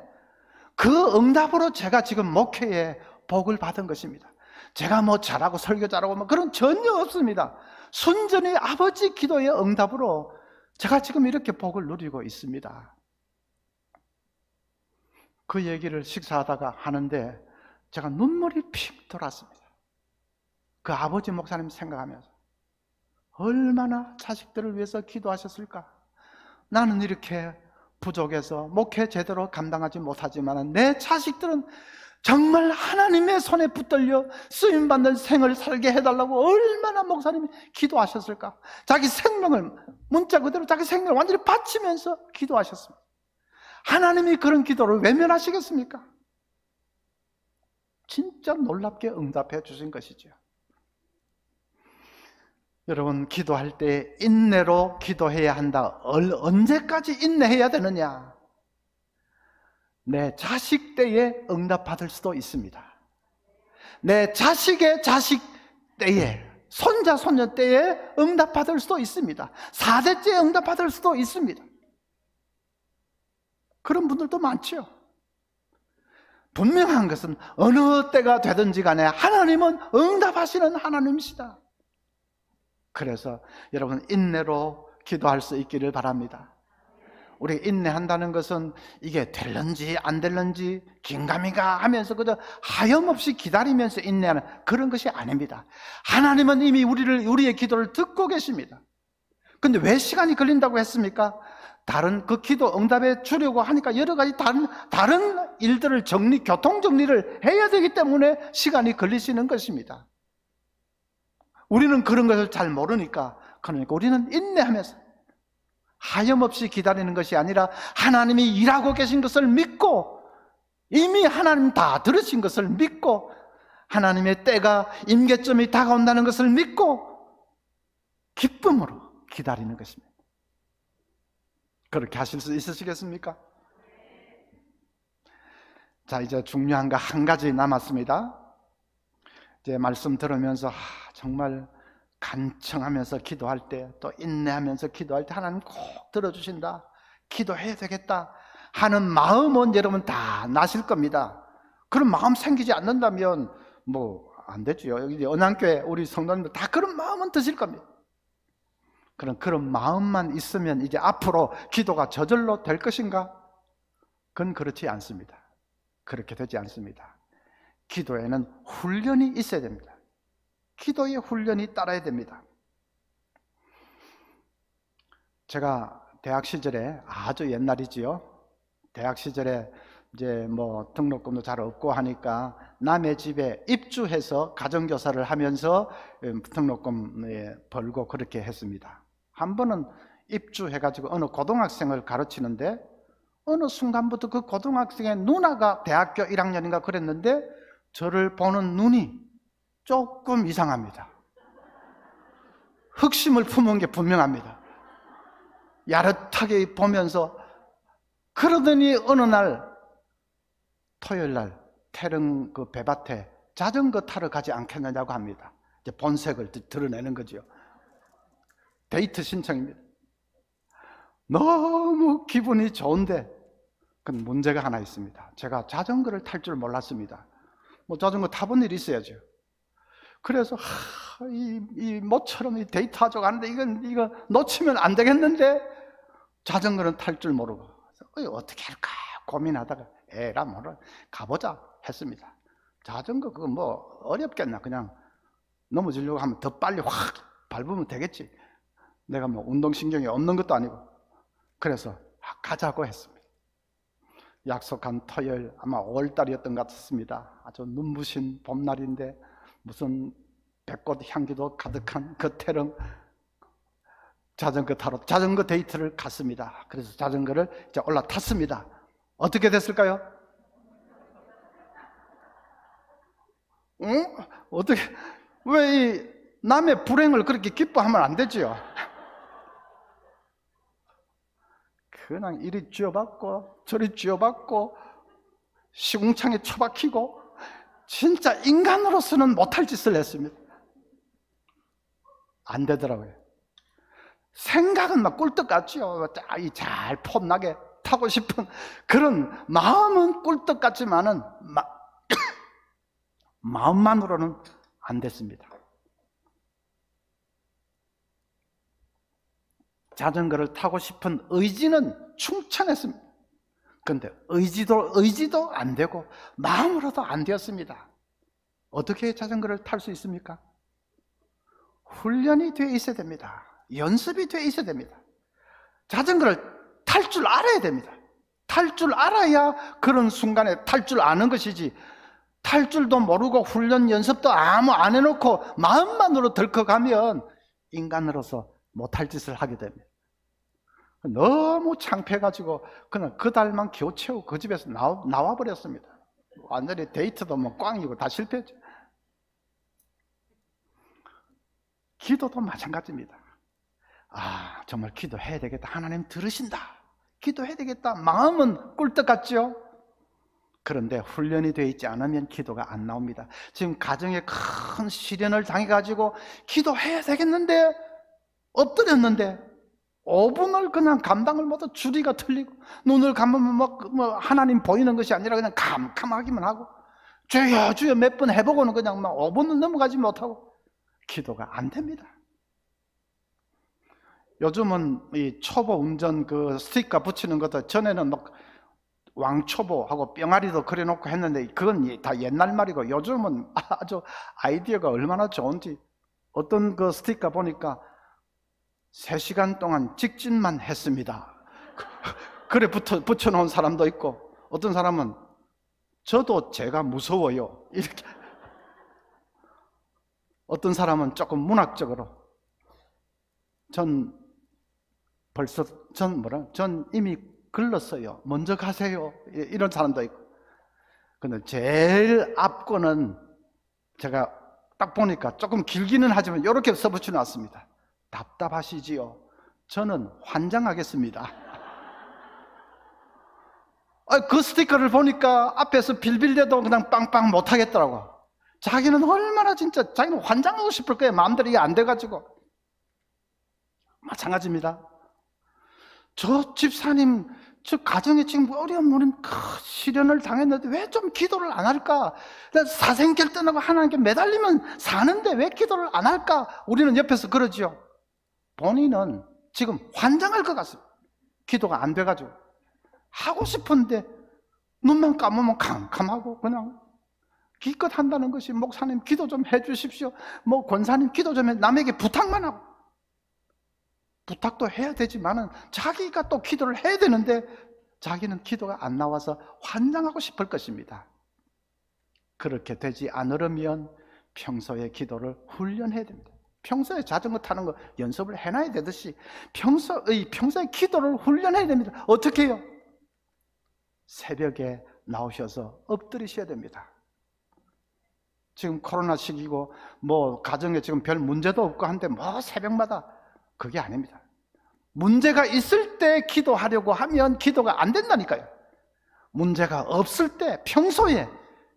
그 응답으로 제가 지금 목회에 복을 받은 것입니다. 제가 뭐 잘하고 설교 잘하고 뭐 그런 전혀 없습니다. 순전히 아버지 기도의 응답으로 제가 지금 이렇게 복을 누리고 있습니다. 그 얘기를 식사하다가 하는데 제가 눈물이 픽 돌았습니다. 그 아버지 목사님 생각하면서 얼마나 자식들을 위해서 기도하셨을까? 나는 이렇게 부족해서 목회 제대로 감당하지 못하지만 내 자식들은 정말 하나님의 손에 붙들려 쓰임받는 생을 살게 해달라고 얼마나 목사님이 기도하셨을까? 자기 생명을, 문자 그대로 자기 생명을 완전히 바치면서 기도하셨습니다. 하나님이 그런 기도를 외면하시겠습니까? 진짜 놀랍게 응답해 주신 것이죠. 여러분, 기도할 때 인내로 기도해야 한다. 언제까지 인내해야 되느냐? 내 자식 때에 응답받을 수도 있습니다. 내 자식의 자식 때에, 손자 손녀 때에 응답받을 수도 있습니다. 4대째 응답받을 수도 있습니다. 그런 분들도 많죠. 분명한 것은 어느 때가 되든지 간에 하나님은 응답하시는 하나님이시다. 그래서 여러분 인내로 기도할 수 있기를 바랍니다. 우리 인내한다는 것은 이게 될런지 안 될런지 긴가민가 하면서 그저 하염없이 기다리면서 인내하는 그런 것이 아닙니다. 하나님은 이미 우리의 기도를 듣고 계십니다. 근데 왜 시간이 걸린다고 했습니까? 다른 그 기도 응답에 주려고 하니까 여러 가지 다른 일들을 교통 정리를 해야 되기 때문에 시간이 걸리시는 것입니다. 우리는 그런 것을 잘 모르니까, 그러니까 우리는 인내하면서 하염없이 기다리는 것이 아니라 하나님이 일하고 계신 것을 믿고, 이미 하나님 다 들으신 것을 믿고, 하나님의 때가 임계점이 다가온다는 것을 믿고 기쁨으로 기다리는 것입니다. 그렇게 하실 수 있으시겠습니까? 자, 이제 중요한 거 한 가지 남았습니다. 이제 말씀 들으면서 정말 간청하면서 기도할 때, 또 인내하면서 기도할 때 하나님 꼭 들어주신다, 기도해야 되겠다 하는 마음은 여러분 다 나실 겁니다. 그런 마음 생기지 않는다면 뭐 안 되죠. 여기 언양교회 우리 성도님들 다 그런 마음은 드실 겁니다. 그런 마음만 있으면 이제 앞으로 기도가 저절로 될 것인가? 그건 그렇지 않습니다. 그렇게 되지 않습니다. 기도에는 훈련이 있어야 됩니다. 기도의 훈련이 따라야 됩니다. 제가 대학 시절에, 아주 옛날이지요. 대학 시절에 이제 뭐 등록금도 잘 없고 하니까 남의 집에 입주해서 가정교사를 하면서 등록금 벌고 그렇게 했습니다. 한 번은 입주해가지고 어느 고등학생을 가르치는데 어느 순간부터 그 고등학생의 누나가 대학교 1학년인가 그랬는데 저를 보는 눈이 조금 이상합니다. 흑심을 품은 게 분명합니다. 야릇하게 보면서, 그러더니 어느 날 토요일 날 태릉 그 배밭에 자전거 타러 가지 않겠느냐고 합니다. 이제 본색을 드러내는 거죠. 데이트 신청입니다. 너무 기분이 좋은데 그건 문제가 하나 있습니다. 제가 자전거를 탈 줄 몰랐습니다. 뭐 자전거 타본 일이 있어야죠. 그래서 이 모처럼 이 데이트하자고 하는데 이거 놓치면 안 되겠는데 자전거는 탈 줄 모르고 어떻게 할까 고민하다가 에라 뭐라 가보자 했습니다. 자전거 그거 뭐 어렵겠나, 그냥 넘어지려고 하면 더 빨리 확 밟으면 되겠지. 내가 뭐 운동신경이 없는 것도 아니고. 그래서 가자고 했습니다. 약속한 토요일, 아마 5월달이었던 것 같습니다. 아주 눈부신 봄날인데 무슨 백꽃 향기도 가득한 그 태릉 자전거 타러 자전거 데이트를 갔습니다. 그래서 자전거를 이제 올라탔습니다. 어떻게 됐을까요? 응? 어떻게, 왜 이 남의 불행을 그렇게 기뻐하면 안 되지요? 그냥 이리 쥐어받고 저리 쥐어받고 시궁창에 처박히고 진짜 인간으로서는 못할 짓을 했습니다. 안 되더라고요. 생각은 막 꿀떡 같지요. 잘 폼나게 타고 싶은 그런 마음은 꿀떡 같지만은 마음만으로는 안 됐습니다. 자전거를 타고 싶은 의지는 충천했습니다. 그런데 의지도 안 되고 마음으로도 안 되었습니다. 어떻게 자전거를 탈 수 있습니까? 훈련이 되어 있어야 됩니다. 연습이 되어 있어야 됩니다. 자전거를 탈 줄 알아야 됩니다. 탈 줄 알아야 그런 순간에 탈 줄 아는 것이지, 탈 줄도 모르고 훈련 연습도 아무 안 해놓고 마음만으로 덜컥하면 인간으로서 못할 짓을 하게 됩니다. 너무 창피해가지고 그냥 그 달만 겨우 채우고 그 집에서 나와버렸습니다. 완전히 데이트도 뭐 꽝이고 다 실패했죠. 기도도 마찬가지입니다. 아, 정말 기도해야 되겠다. 하나님 들으신다. 기도해야 되겠다. 마음은 꿀떡 같죠? 그런데 훈련이 되어 있지 않으면 기도가 안 나옵니다. 지금 가정에 큰 시련을 당해가지고 기도해야 되겠는데 엎드렸는데 5분을 그냥 감당을 못하고 주리가 틀리고 눈을 감으면 뭐 하나님 보이는 것이 아니라 그냥 캄캄하기만 하고 주여 주여 몇 번 해보고는 그냥 막 5분을 넘어가지 못하고 기도가 안 됩니다. 요즘은 이 초보 운전 그 스티커 붙이는 것도, 전에는 막 왕초보하고 뿅아리도 그려놓고 했는데 그건 다 옛날 말이고, 요즘은 아주 아이디어가 얼마나 좋은지, 어떤 그 스티커 보니까 3시간 동안 직진만 했습니다. 그래 붙여놓은 사람도 있고, 어떤 사람은 저도 제가 무서워요 이렇게, 어떤 사람은 조금 문학적으로 전 이미 글렀어요. 먼저 가세요. 이런 사람도 있고. 근데 제일 앞거는 제가 딱 보니까 조금 길기는 하지만 이렇게 써붙여 놨습니다. 답답하시지요? 저는 환장하겠습니다. 그 스티커를 보니까 앞에서 빌빌대도 그냥 빵빵 못 하겠더라고. 자기는 얼마나 진짜 자기는 환장하고 싶을 거예요. 마음대로 이게 안 돼가지고. 마찬가지입니다. 저 집사님 가정에 지금 어려운 우린 큰 시련을 당했는데 왜 좀 기도를 안 할까? 사생결단하고 하나님께 매달리면 사는데 왜 기도를 안 할까? 우리는 옆에서 그러지요. 본인은 지금 환장할 것 같습니다. 기도가 안 돼가지고 하고 싶은데 눈만 감으면 캄캄하고 그냥 기껏 한다는 것이 목사님 기도 좀 해주십시오, 뭐 권사님 기도 좀 해, 남에게 부탁만 하고, 부탁도 해야 되지만은 자기가 또 기도를 해야 되는데 자기는 기도가 안 나와서 환장하고 싶을 것입니다. 그렇게 되지 않으려면 평소에 기도를 훈련해야 됩니다. 평소에 자전거 타는 거 연습을 해놔야 되듯이 평소에 기도를 훈련해야 됩니다. 어떻게 해요? 새벽에 나오셔서 엎드리셔야 됩니다. 지금 코로나 시기고 뭐 가정에 지금 별 문제도 없고 한데 뭐 새벽마다, 그게 아닙니다. 문제가 있을 때 기도하려고 하면 기도가 안 된다니까요. 문제가 없을 때 평소에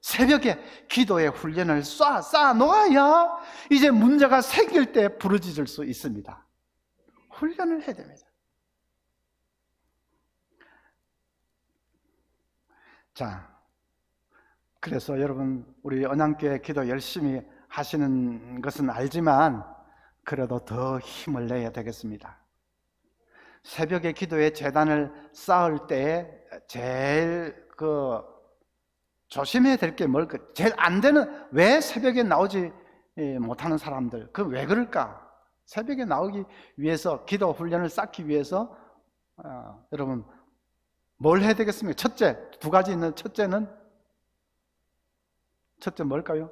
새벽에 기도의 훈련을 쌓아 놓아야 이제 문제가 생길 때 부르짖을 수 있습니다. 훈련을 해야 됩니다. 자, 그래서 여러분, 우리 언양교회 기도 열심히 하시는 것은 알지만 그래도 더 힘을 내야 되겠습니다. 새벽에 기도의 제단을 쌓을 때 제일 조심해야 될 게 뭘까? 제일 안 되는, 왜 새벽에 나오지 못하는 사람들, 그 왜 그럴까? 새벽에 나오기 위해서, 기도 훈련을 쌓기 위해서 여러분 뭘 해야 되겠습니까? 첫째, 두 가지 있는 첫째는, 첫째 뭘까요?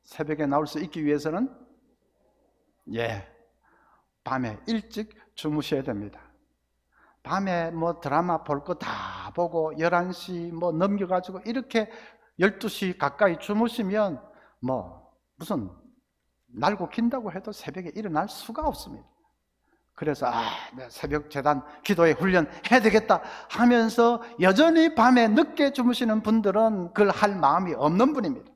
새벽에 나올 수 있기 위해서는 밤에 일찍 주무셔야 됩니다. 밤에 뭐 드라마 볼 거 다 보고 11시 뭐 넘겨가지고 이렇게 12시 가까이 주무시면 뭐 무슨 날고 긴다고 해도 새벽에 일어날 수가 없습니다. 그래서 내 새벽 재단 기도에 훈련 해야 되겠다 하면서 여전히 밤에 늦게 주무시는 분들은 그걸 할 마음이 없는 분입니다.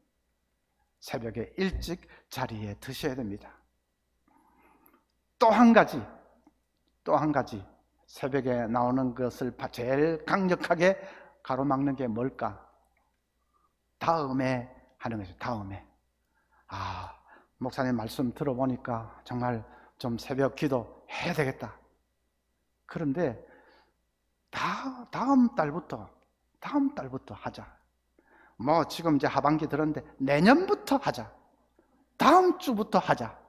새벽에 일찍 자리에 드셔야 됩니다. 또 한 가지 새벽에 나오는 것을 제일 강력하게 가로막는 게 뭘까? 다음에 하는 것이죠. 다음에. 목사님 말씀 들어보니까 정말 좀 새벽 기도 해야 되겠다. 그런데 다음 달부터 하자. 뭐 지금 이제 하반기 들었는데 내년부터 하자. 다음 주부터 하자.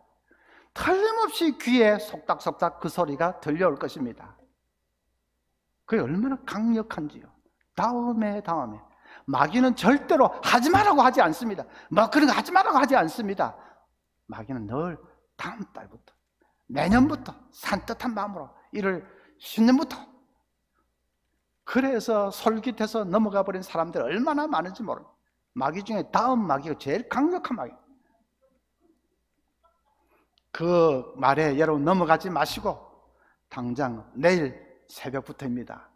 틀림없이 귀에 속닥속닥 그 소리가 들려올 것입니다. 그게 얼마나 강력한지요. 다음에. 마귀는 절대로 하지 말라고 하지 않습니다. 뭐 그런 거 하지 말라고 하지 않습니다. 마귀는 늘 다음 달부터, 내년부터 산뜻한 마음으로 1월 10년부터. 그래서 솔깃해서 넘어가 버린 사람들 얼마나 많은지 모릅니다. 마귀 중에 다음 마귀가 제일 강력한 마귀. 그 말에 여러분 넘어가지 마시고 당장 내일 새벽부터입니다.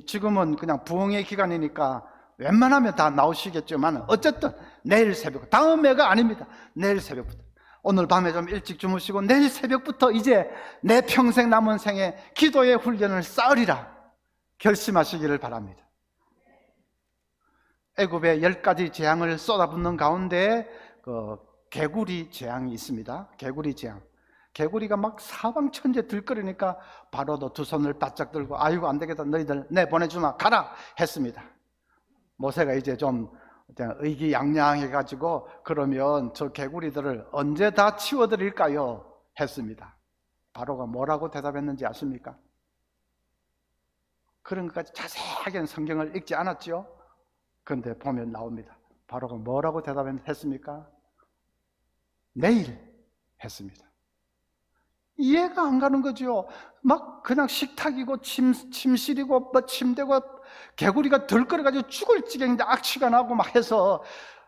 지금은 그냥 부흥의 기간이니까 웬만하면 다 나오시겠지만 어쨌든 내일 새벽, 다음에가 아닙니다. 내일 새벽부터. 오늘 밤에 좀 일찍 주무시고 내일 새벽부터 이제 내 평생 남은 생에 기도의 훈련을 쌓으리라 결심하시기를 바랍니다. 애굽의 10가지 재앙을 쏟아붓는 가운데 개구리 재앙이 있습니다. 개구리 재앙. 개구리가 막 사방천지에 들끓으니까 바로도 두 손을 바짝 들고 아이고 안 되겠다, 너희들 내보내주마, 가라 했습니다. 모세가 이제 좀 의기양양해가지고 그러면 저 개구리들을 언제 다 치워드릴까요? 했습니다. 바로가 뭐라고 대답했는지 아십니까? 그런 것까지 자세하게는 성경을 읽지 않았죠. 그런데 보면 나옵니다. 바로가 뭐라고 대답했습니까? 내일 했습니다. 이해가 안 가는 거죠. 막 그냥 식탁이고 침실이고 뭐 침대고 개구리가 덜끓여가지고 죽을 지경인데 악취가 나고 막 해서,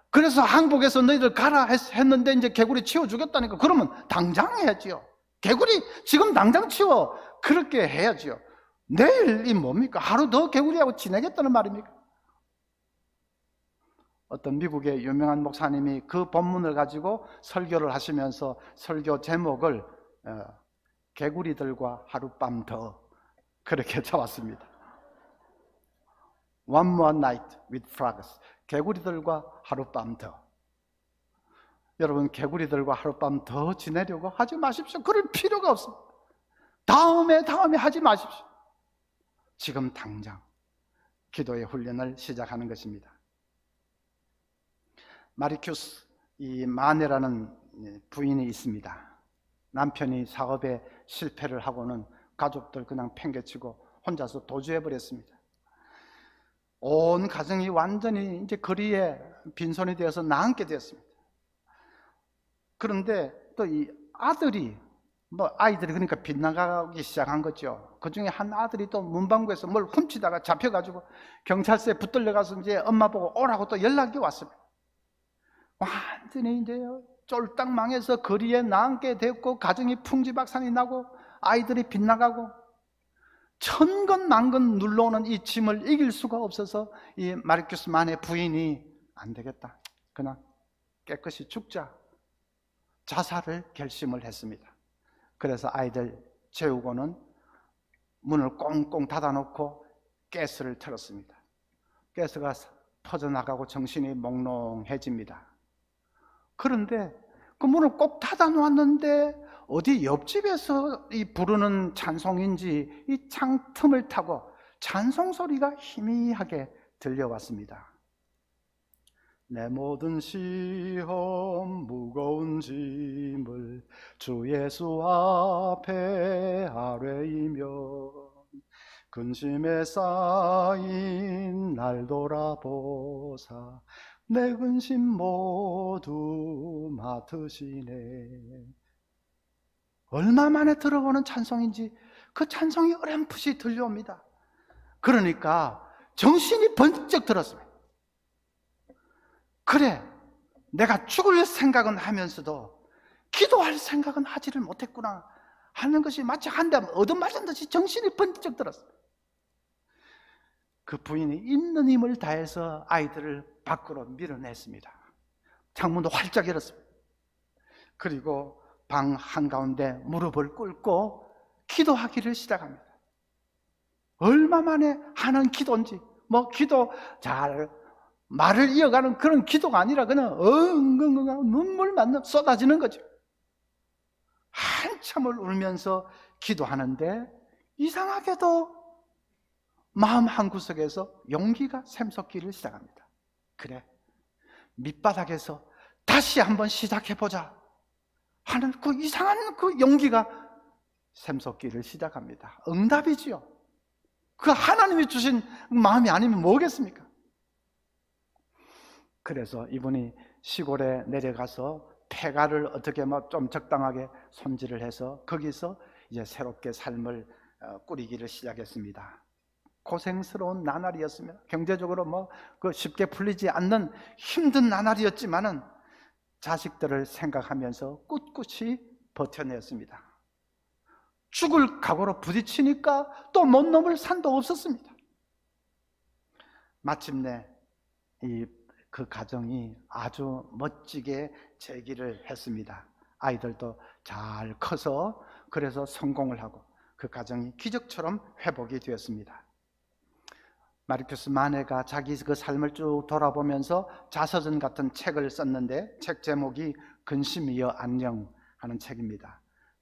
그래서 항복해서 너희들 가라 했는데 이제 개구리 치워주겠다니까. 그러면 당장 해야지요. 개구리 지금 당장 치워. 그렇게 해야지요. 내일이 뭡니까? 하루 더 개구리하고 지내겠다는 말입니까? 어떤 미국의 유명한 목사님이 그 본문을 가지고 설교를 하시면서 설교 제목을 개구리들과 하룻밤 더 그렇게 잡았습니다. One more night with frogs. 개구리들과 하룻밤 더. 여러분, 개구리들과 하룻밤 더 지내려고 하지 마십시오. 그럴 필요가 없습니다. 다음에 하지 마십시오. 지금 당장 기도의 훈련을 시작하는 것입니다. 마리큐스 이 마네라는 부인이 있습니다. 남편이 사업에 실패를 하고는 가족들 그냥 팽개치고 혼자서 도주해버렸습니다. 온 가정이 완전히 이제 거리에 빈손이 되어서 나앉게 되었습니다. 그런데 또 이 아들이 아이들이 그러니까 빗나가기 시작한 거죠. 그 중에 한 아들이 또 문방구에서 뭘 훔치다가 잡혀가지고 경찰서에 붙들려 가서 이제 엄마 보고 오라고 또 연락이 왔습니다. 완전히 이제 쫄딱 망해서 거리에 나앉게 됐고, 가정이 풍지박산이 나고, 아이들이 빗나가고, 천건 만건 눌러오는 이 짐을 이길 수가 없어서 이 마르큐스 만의 부인이 안 되겠다, 그냥 깨끗이 죽자, 자살을 결심을 했습니다. 그래서 아이들 재우고는 문을 꽁꽁 닫아놓고 가스를 틀었습니다. 가스가 퍼져나가고 정신이 몽롱해집니다. 그런데 그 문을 꼭 닫아놓았는데 어디 옆집에서 이 부르는 찬송인지 이 창틈을 타고 찬송 소리가 희미하게 들려왔습니다. 내 모든 시험 무거운 짐을 주 예수 앞에 아뢰이며 근심에 쌓인 날 돌아보사 내 근심 모두 맡으시네. 얼마 만에 들어보는 찬송인지 그 찬송이 어렴풋이 들려옵니다. 그러니까 정신이 번쩍 들었습니다. 그래, 내가 죽을 생각은 하면서도 기도할 생각은 하지를 못했구나 하는 것이 마치 한 대 얻어맞은 듯이 정신이 번쩍 들었습니다. 그 부인이 있는 힘을 다해서 아이들을 밖으로 밀어냈습니다. 창문도 활짝 열었습니다. 그리고 방 한가운데 무릎을 꿇고 기도하기를 시작합니다. 얼마 만에 하는 기도인지, 기도 잘 말을 이어가는 그런 기도가 아니라 그냥 엉엉엉 눈물만 쏟아지는 거죠. 한참을 울면서 기도하는데 이상하게도 마음 한구석에서 용기가 샘솟기를 시작합니다. 그래, 밑바닥에서 다시 한번 시작해보자 하는 그 이상한 그 용기가 샘솟기를 시작합니다. 응답이지요. 그 하나님이 주신 마음이 아니면 뭐겠습니까? 그래서 이분이 시골에 내려가서 폐가를 어떻게 좀 적당하게 손질을 해서 거기서 이제 새롭게 삶을 꾸리기를 시작했습니다. 고생스러운 나날이었습니다. 경제적으로 쉽게 풀리지 않는 힘든 나날이었지만은 자식들을 생각하면서 꿋꿋이 버텨냈습니다. 죽을 각오로 부딪히니까 또 못 넘을 산도 없었습니다. 마침내 그 가정이 아주 멋지게 재기를 했습니다. 아이들도 잘 커서 그래서 성공을 하고 그 가정이 기적처럼 회복이 되었습니다. 마르큐스 마네가 자기 그 삶을 쭉 돌아보면서 자서전 같은 책을 썼는데 책 제목이 근심이여 안녕 하는 책입니다.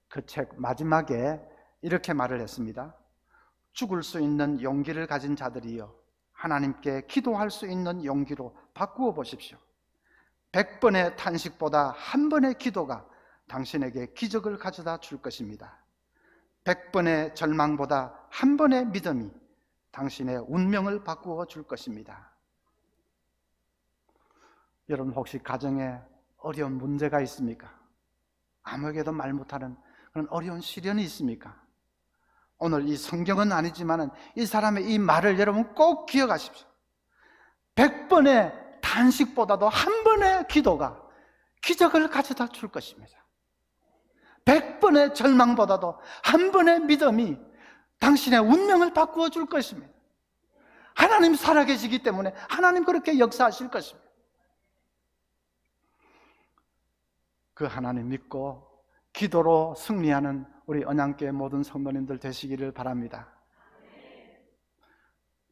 그 책 마지막에 이렇게 말을 했습니다. 죽을 수 있는 용기를 가진 자들이여 하나님께 기도할 수 있는 용기로 바꾸어 보십시오. 100번의 탄식보다 한 번의 기도가 당신에게 기적을 가져다 줄 것입니다. 100번의 절망보다 한 번의 믿음이 당신의 운명을 바꾸어 줄 것입니다. 여러분, 혹시 가정에 어려운 문제가 있습니까? 아무에게도 말 못하는 그런 어려운 시련이 있습니까? 오늘 이 성경은 아니지만 이 사람의 이 말을 여러분 꼭 기억하십시오. 100번의 탄식보다도 한 번의 기도가 기적을 가져다 줄 것입니다. 100번의 절망보다도 한 번의 믿음이 당신의 운명을 바꾸어 줄 것입니다. 하나님 살아계시기 때문에 하나님 그렇게 역사하실 것입니다. 그 하나님 믿고 기도로 승리하는 우리 언양교회 모든 성도님들 되시기를 바랍니다.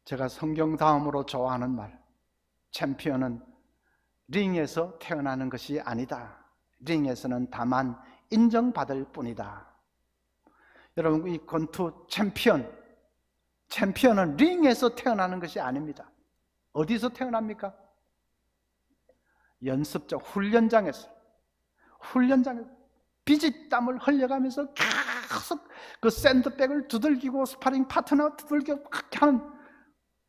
제가 성경 다음으로 좋아하는 말, 챔피언은 링에서 태어나는 것이 아니다. 링에서는 다만 인정받을 뿐이다. 여러분, 이 권투 챔피언은 링에서 태어나는 것이 아닙니다. 어디서 태어납니까? 연습장, 훈련장에서 비지땀을 흘려가면서 계속 그 샌드백을 두들기고 스파링 파트너 두들기고 막 하는,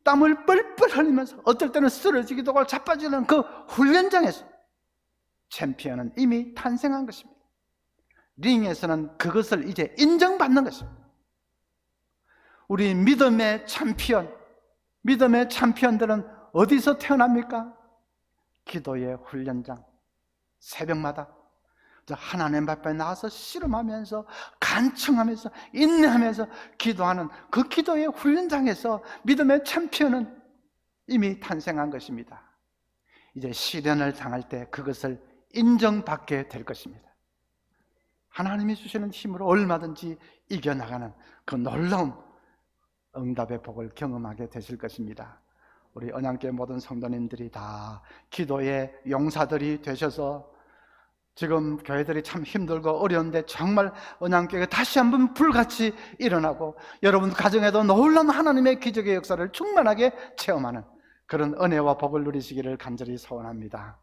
땀을 뻘뻘 흘리면서 어떨 때는 쓰러지기도 하고 자빠지는 그 훈련장에서 챔피언은 이미 탄생한 것입니다. 링에서는 그것을 이제 인정받는 것입니다. 우리 믿음의 챔피언들은 어디서 태어납니까? 기도의 훈련장, 새벽마다 하나님 앞에 나와서 씨름하면서 간청하면서 인내하면서 기도하는 그 기도의 훈련장에서 믿음의 챔피언은 이미 탄생한 것입니다. 이제 시련을 당할 때 그것을 인정받게 될 것입니다. 하나님이 주시는 힘으로 얼마든지 이겨나가는 그 놀라운 응답의 복을 경험하게 되실 것입니다. 우리 언양교회 모든 성도님들이 다 기도의 용사들이 되셔서, 지금 교회들이 참 힘들고 어려운데 정말 언양교회가 다시 한번 불같이 일어나고 여러분 가정에도 놀라운 하나님의 기적의 역사를 충만하게 체험하는 그런 은혜와 복을 누리시기를 간절히 소원합니다.